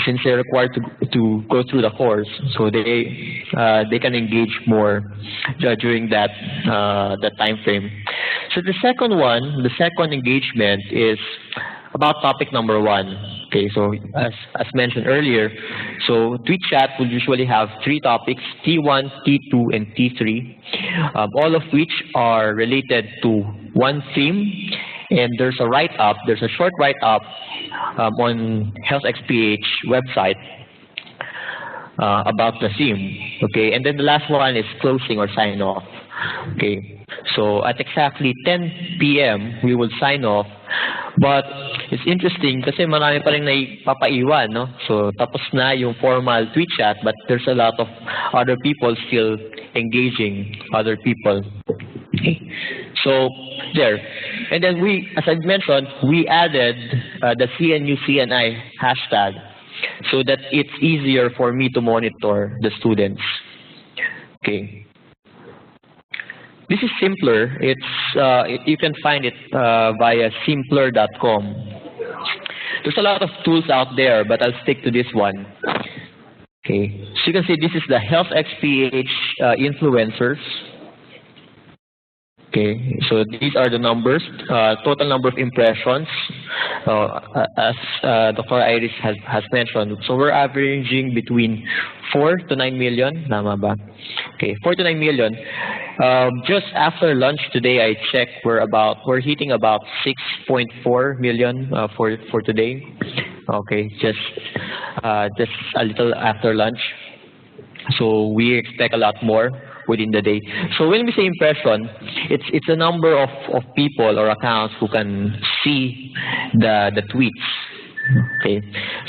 since they're required to go through the course, so they can engage more during that time frame. So the second engagement is about topic number 1. Okay, so as mentioned earlier, so TweetChat will usually have 3 topics: T1, T2, and T3, all of which are related to one theme. And there's a short write-up on Health XPH website about the theme. Okay, and then the last one is closing or sign off. Okay, so at exactly 10 p.m. we will sign off. But it's interesting kasi marami pa rin naipapaiwan, no? So tapos na yung formal tweet chat, but there's a lot of other people still engaging other people. Okay. So there. And then as I mentioned, we added the CNU CNI hashtag so that it's easier for me to monitor the students. Okay. This is simpler. You can find it via simpler.com. There's a lot of tools out there, but I'll stick to this one. Okay. So you can see this is the Health XPH influencers. Okay, so these are the numbers, total number of impressions, as Dr. Iris has mentioned. So we're averaging between 4 to 9 million, tama ba? Okay, 4 to 9 million. Just after lunch today, I checked, we're hitting about 6.4 million for today. Okay, just a little after lunch. So we expect a lot more within the day. So when we say impression, it's a number of people or accounts who can see the tweets. Okay.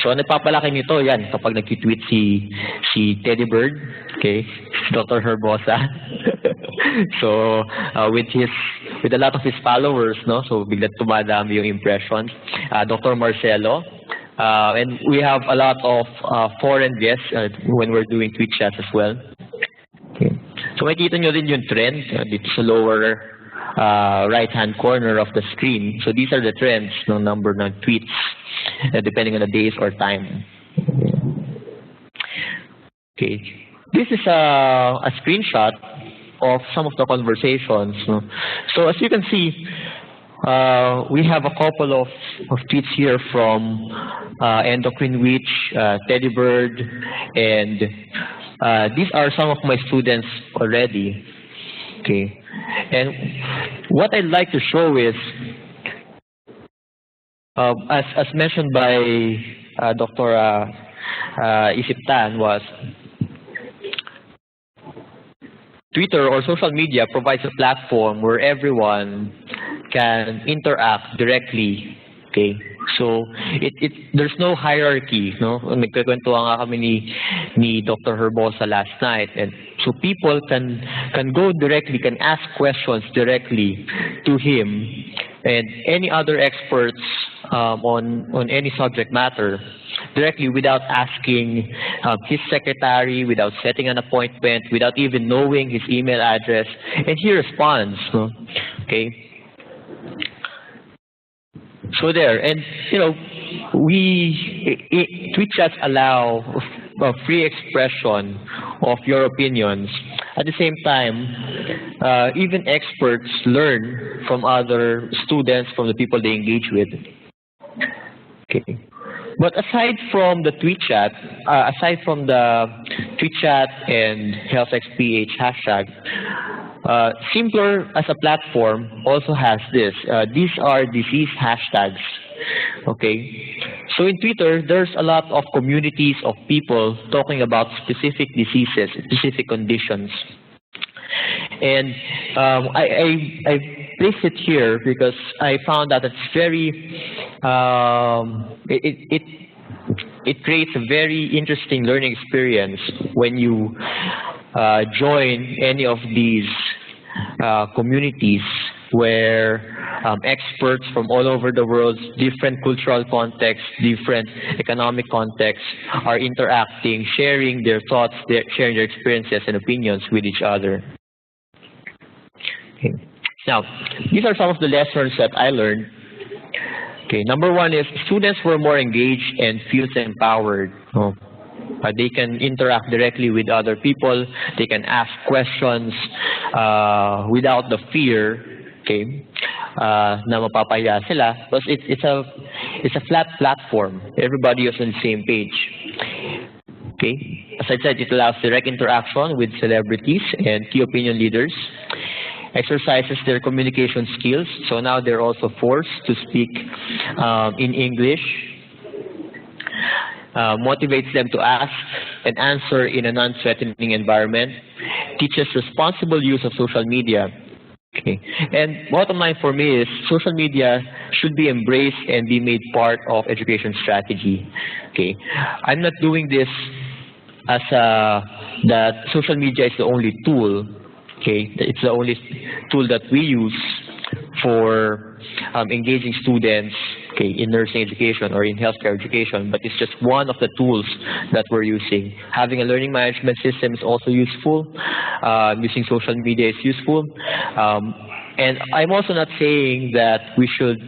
So nagpapalaki nito yan kapag nag-tweet si Teddy Bird, okay, Dr. Herbosa. So with a lot of his followers, no, so bigla tumadami yung impressions. Dr. Marcelo, and we have a lot of foreign guests when we're doing tweet chats as well. Okay. So makikita nyo rin yung trend dito sa lower right-hand corner of the screen. So these are the trends ng number ng tweets depending on the days or time. Okay. This is a screenshot of some of the conversations. No? So as you can see, we have a couple of tweets here from Endocrine Witch, Teddy Bird, and these are some of my students already. Okay, and what I'd like to show is, as mentioned by Dr. Isiptan, was Twitter or social media provides a platform where everyone can interact directly. Okay, so there's no hierarchy, no? Nagkakwentuhan nga kami ni Dr. Herbosa last night, and so people can go directly, can ask questions directly to him and any other experts on any subject matter directly without asking his secretary, without setting an appointment, without even knowing his email address, and he responds. No? Okay. So there, and tweet chats allow free expression of your opinions. At the same time, even experts learn from other students, from the people they engage with. Okay. But aside from the tweet chat, aside from the TweetChat and HealthXPH hashtag. Simpler as a platform also has this. These are disease hashtags. Okay, so in Twitter, there's a lot of communities of people talking about specific diseases, specific conditions. And I placed it here because I found that it's very, it creates a very interesting learning experience when you join any of these communities where experts from all over the world, different cultural contexts, different economic contexts, are interacting, sharing their thoughts, sharing their experiences and opinions with each other. Okay. Now, these are some of the lessons that I learned. Okay, number one is students were more engaged and feels empowered. They can interact directly with other people. They can ask questions without the fear, okay, na mapapaya sila. Because it's a flat platform. Everybody is on the same page. Okay, as I said, it allows direct interaction with celebrities and key opinion leaders. Exercises their communication skills. So now they're also forced to speak in English. Motivates them to ask and answer in a non-threatening environment. Teaches responsible use of social media. Okay. And bottom line for me is social media should be embraced and be made part of education strategy. Okay. I'm not doing this as that social media is the only tool. Okay, it's the only tool that we use for engaging students, okay, in nursing education or in healthcare education, but it's just one of the tools that we're using. Having a learning management system is also useful. Using social media is useful. And I'm also not saying that we should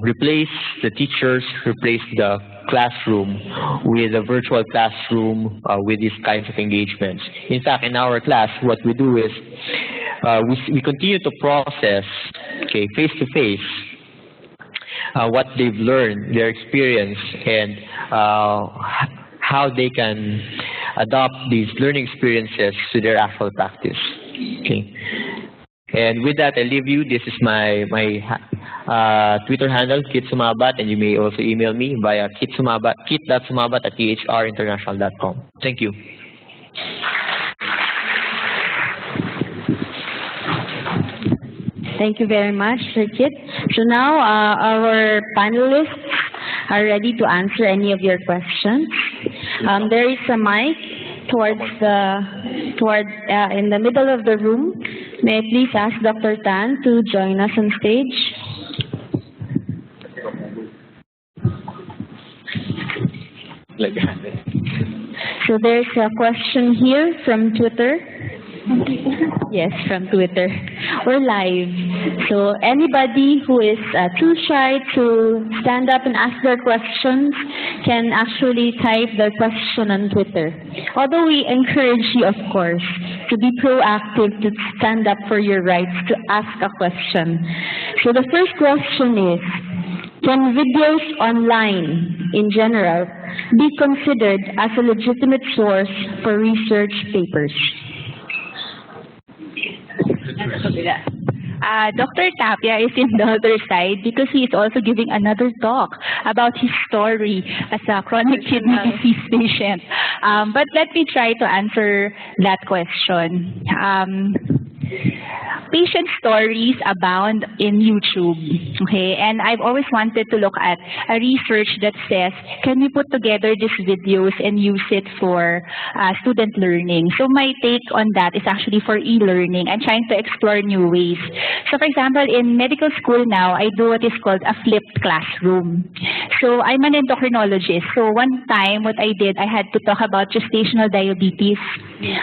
replace the teachers, replace the classroom with a virtual classroom with these kinds of engagements. In fact, in our class, what we do is we continue to process, okay, face-to-face, what they've learned, their experience, and how they can adopt these learning experiences to their actual practice. Okay. And with that, I leave you. This is my Twitter handle, KitSumabat, and you may also email me via kit.sumabat@thrinternational.com. Thank you. Thank you very much, Sir Kit. So now our panelists are ready to answer any of your questions. There is a mic in the middle of the room. May I please ask Dr. Tan to join us on stage? So there's a question here from Twitter. Yes, from Twitter. We're live. So anybody who is too shy to stand up and ask their questions can actually type their question on Twitter. Although we encourage you, of course, to be proactive, to stand up for your rights, to ask a question. So the first question is, can videos online, in general, be considered as a legitimate source for research papers? Dr. Tapia is in the other side because he is also giving another talk about his story as a chronic kidney disease patient. But let me try to answer that question. Patient stories abound in YouTube, okay? And I've always wanted to look at a research that says, can we put together these videos and use it for student learning? So my take on that is actually for e-learning and trying to explore new ways. So for example, in medical school now, I do what is called a flipped classroom. So I'm an endocrinologist. So one time, what I did, I had to talk about gestational diabetes.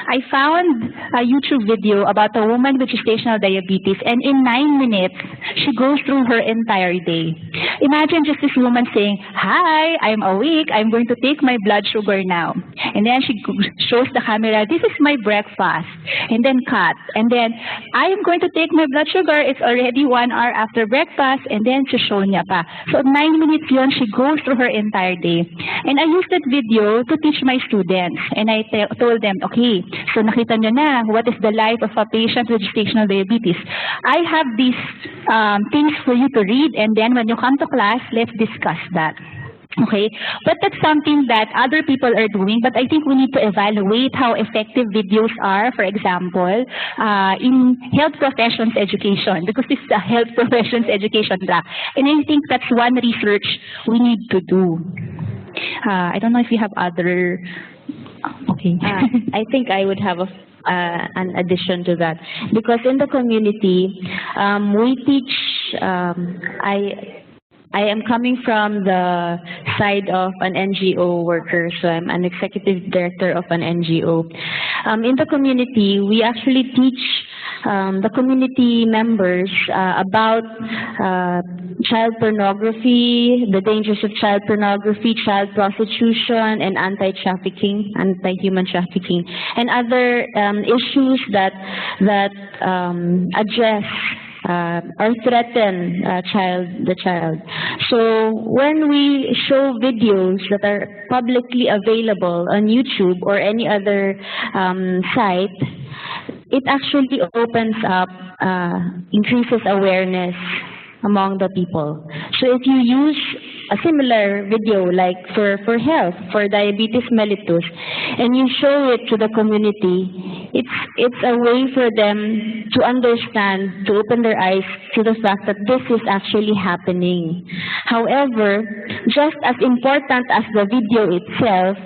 I found a YouTube video about a woman with gestational diabetes, and in 9 minutes, she goes through her entire day. Imagine just this woman saying, "Hi, I'm awake, I'm going to take my blood sugar now." And then she shows the camera, this is my breakfast. And then cut. And then, I am going to take my blood sugar. It's already 1 hour after breakfast. And then, show niya pa. So, 9 minutes yun, she goes through her entire day. And I used that video to teach my students. And I told them, okay, so nakita nyo na, what is the life of a patient with gestational diabetes. I have these things for you to read. And then, when you come to class, let's discuss that. Okay, but that's something that other people are doing, but I think we need to evaluate how effective videos are, for example, in health professions education, because this is a health professions education track. And I think that's one research we need to do. I don't know if you have other, okay. I think I would have an addition to that, because in the community, we teach, I am coming from the side of an NGO worker, so I'm an executive director of an NGO. In the community, we actually teach the community members about child pornography, the dangers of child pornography, child prostitution, and anti-trafficking, anti-human trafficking, and other issues that address or threaten the child. So when we show videos that are publicly available on YouTube or any other site, it actually opens up, increases awareness among the people. So if you use a similar video like for health, for diabetes mellitus, and you show it to the community, it's a way for them to understand, to open their eyes to the fact that this is actually happening. However, just as important as the video itself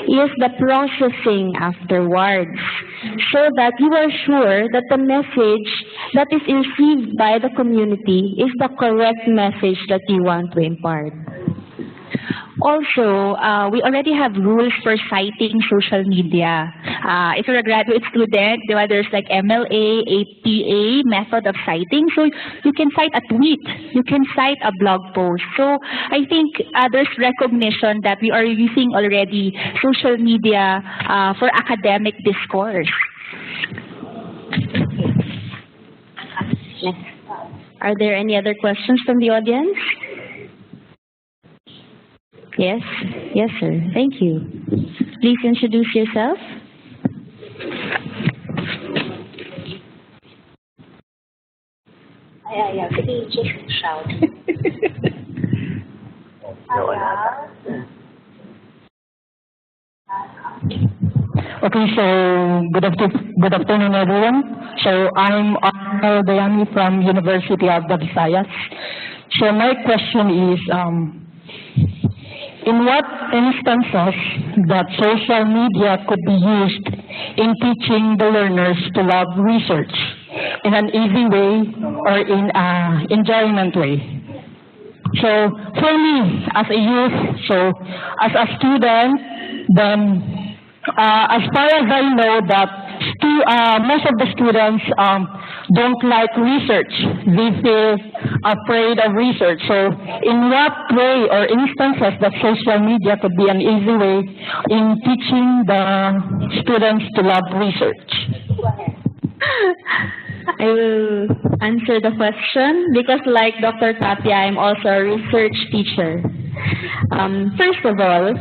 is the processing afterwards, so that you are sure that the message that is received by the community is the correct message that you want to impart. Also, we already have rules for citing social media. If you're a graduate student, there's like MLA, APA method of citing. So you can cite a tweet, you can cite a blog post. So I think there's recognition that we are using already social media for academic discourse. Next. Are there any other questions from the audience? Yes, yes, sir. Thank you. Please introduce yourself. Sige, just shout. Okay, so good afternoon, everyone. So I'm Arnold Dayami from University of the Visayas. So my question is, in what instances that social media could be used in teaching the learners to love research in an easy way or in an enjoyment way? So for me, as a youth, so as a student, then as far as I know that most of the students don't like research. They feel afraid of research. So in what way or instances that social media could be an easy way in teaching the students to love research? I will answer the question because, like Dr. Tapia, I'm also a research teacher. First of all,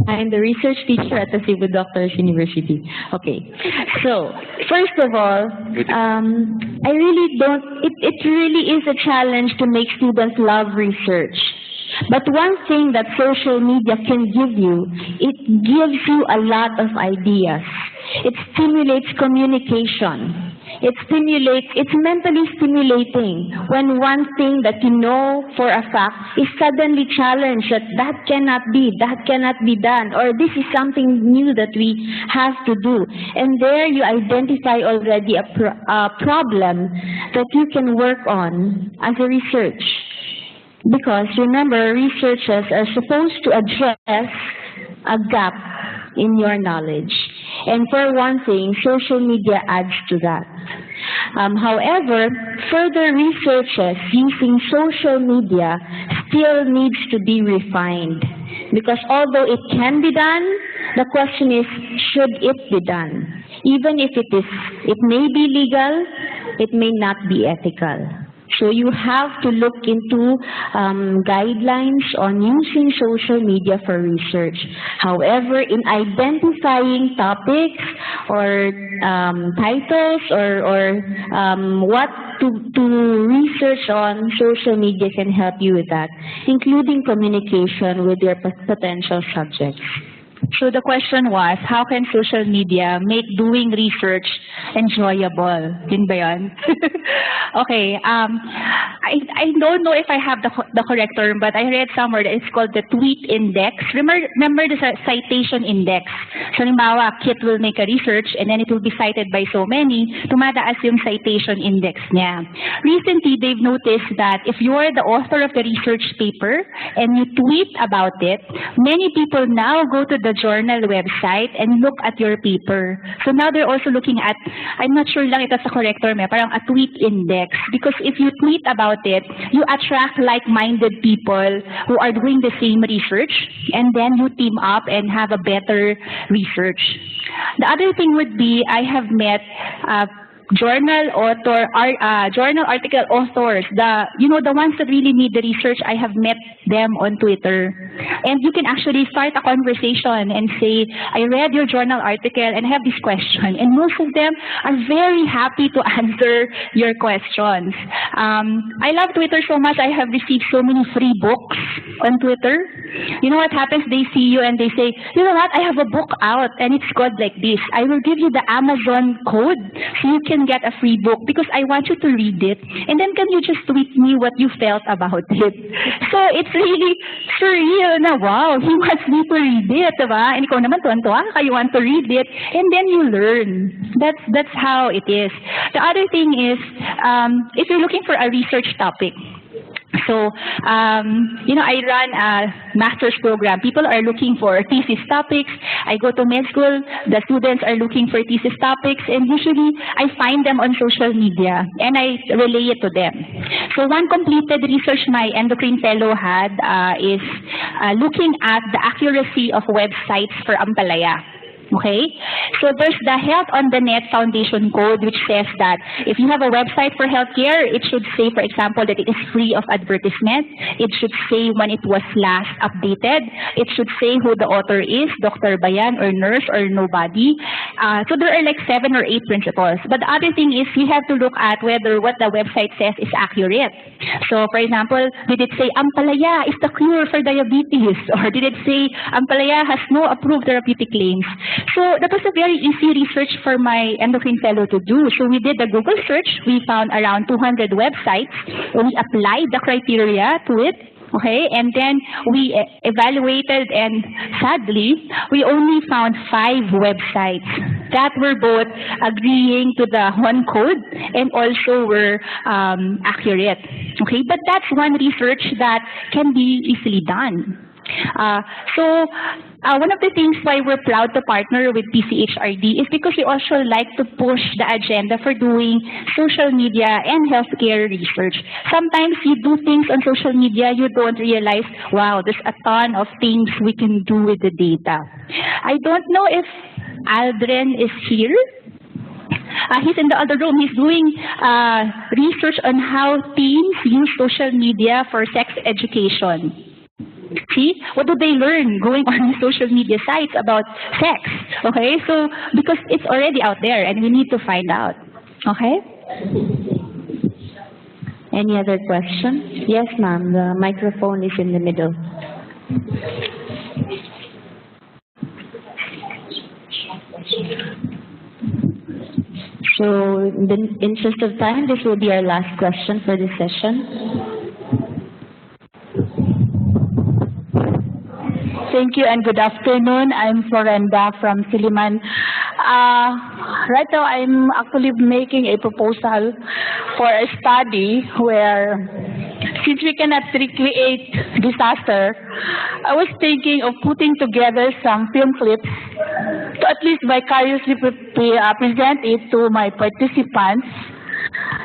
I'm the research teacher at the Cebu Doctors University. Okay. So, first of all, I really don't, it really is a challenge to make students love research. But one thing that social media can give you, it gives you a lot of ideas. It stimulates communication. It's mentally stimulating when one thing that you know for a fact is suddenly challenged, that cannot be done, or this is something new that we have to do. And there you identify already a problem that you can work on as a research. Because remember, researchers are supposed to address a gap in your knowledge. And for one thing, social media adds to that. However, further researches using social media still needs to be refined. Because although it can be done, The question is, should it be done? Even if it may be legal, it may not be ethical. So you have to look into guidelines on using social media for research. However, in identifying topics or titles or what to research on, social media can help you with that, including communication with your potential subjects. So the question was, how can social media make doing research enjoyable? Yun ba yun? Okay, I don't know if I have the correct term, but I read somewhere that it's called the tweet index. Remember the citation index? So, halimbawa, Kit will make a research and then it will be cited by so many, tumataas yung citation index niya. Recently, they've noticed that if you're the author of the research paper and you tweet about it, many people now go to the journal website and look at your paper. So now they're also looking at, I'm not sure lang ito sa correct term, parang a tweet index. Because if you tweet about it, you attract like-minded people who are doing the same research, and then you team up and have a better research. The other thing would be, I have met journal article authors, the ones that really need the research. I have met them on Twitter, and you can actually start a conversation and say, I read your journal article and I have this question, and most of them are very happy to answer your questions. I love Twitter so much. I have received so many free books on Twitter. You know what happens? They see you and they say, you know what, I have a book out and it's called like this. I will give you the Amazon code so you can get a free book because I want you to read it, and then can you just tweet me what you felt about it? So it's really surreal na, wow, he wants me to read it, diba? And ikaw naman tuwan-tuwa ka, you want to read it, and then you learn. That's how it is. The other thing is, if you're looking for a research topic, so, I run a master's program. People are looking for thesis topics. I go to med school. The students are looking for thesis topics. And usually, I find them on social media. And I relay it to them. So, one completed research my endocrine fellow had is looking at the accuracy of websites for Ampalaya. Okay? So there's the Health on the Net Foundation Code, which says that if you have a website for healthcare, it should say, for example, that it is free of advertisement. It should say when it was last updated. It should say who the author is, Dr. Bayan or nurse or nobody. So there are like 7 or 8 principles. But the other thing is you have to look at whether what the website says is accurate. So, for example, did it say Ampalaya is the cure for diabetes? Or did it say Ampalaya has no approved therapeutic claims? So that was a very easy research for my endocrine fellow to do. So we did a Google search. We found around 200 websites. We applied the criteria to it. Okay, and then we evaluated, and sadly, we only found 5 websites that were both agreeing to the one code and also were accurate. Okay, but that's one research that can be easily done. One of the things why we're proud to partner with PCHRD is because we also like to push the agenda for doing social media and healthcare research. Sometimes you do things on social media, you don't realize, wow, there's a ton of things we can do with the data. I don't know if Aldrin is here. He's in the other room. He's doing research on how teens use social media for sex education. See, what do they learn going on social media sites about sex? Okay, so because it's already out there and we need to find out. Okay? Any other question? Yes, ma'am. The microphone is in the middle. So, in the interest of time, this will be our last question for this session. Thank you and good afternoon. I'm Florenda from Siliman. Right now, I'm actually making a proposal for a study where, since we cannot recreate disaster, I was thinking of putting together some film clips to at least vicariously present it to my participants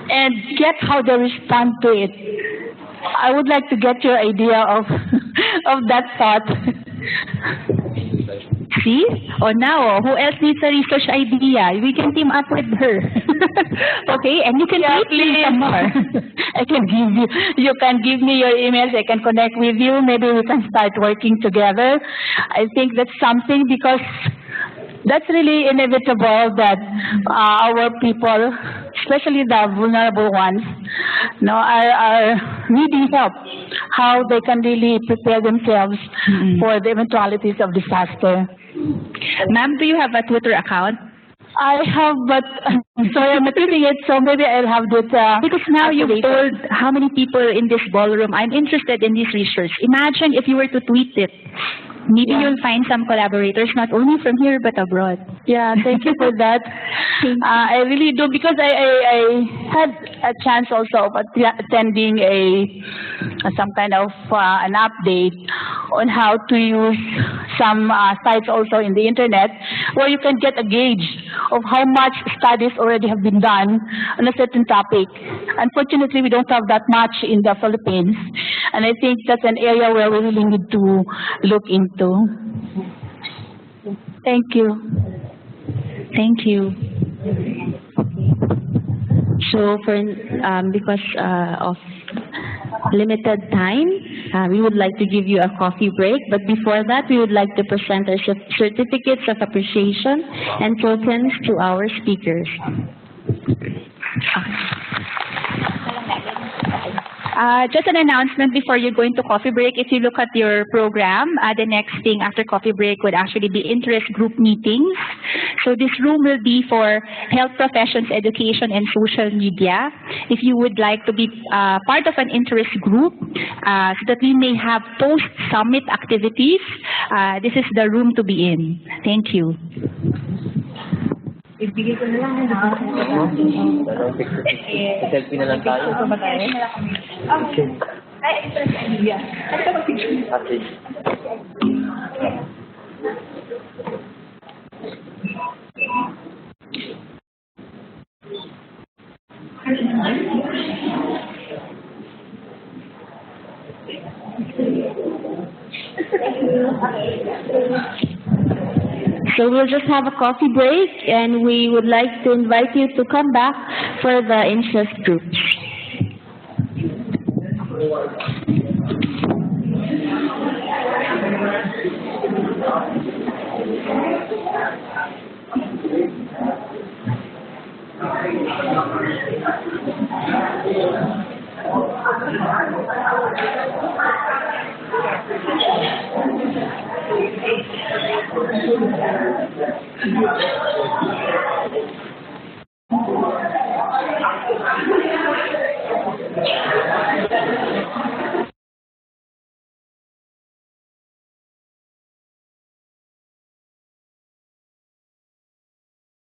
and get how they respond to it. I would like to get your idea of of that thought. See? Oh, now, who else needs a research idea? We can team up with her. Okay, and you can tweet me some more. I can give you, you can give me your emails, I can connect with you, maybe we can start working together. I think that's something because that's really inevitable that our people, especially the vulnerable ones, are needing help, how they can really prepare themselves for the eventualities of disaster. Ma'am, do you have a Twitter account? I have, but sorry, I'm not reading it, so maybe I'll have that. Because now you've told how many people in this ballroom, I'm interested in this research. Imagine if you were to tweet it. Maybe you'll find some collaborators, not only from here, but abroad. Yeah, thank you for that. I really do, because I had a chance also of attending some kind of an update on how to use some sites also in the internet where you can get a gauge of how much studies already have been done on a certain topic. Unfortunately, we don't have that much in the Philippines, and I think that's an area where we really need to look into. Thank you. Thank you. So because of limited time, we would like to give you a coffee break. But before that, we would like to present our certificates of appreciation and tokens to our speakers. Just an announcement before you go into coffee break. If you look at your program, the next thing after coffee break would actually be interest group meetings. So this room will be for health professions, education, and social media. If you would like to be part of an interest group so that we may have post-summit activities, this is the room to be in. Thank you. Selfie na lang tayo. So we'll just have a coffee break, and we would like to invite you to come back for the interest groups.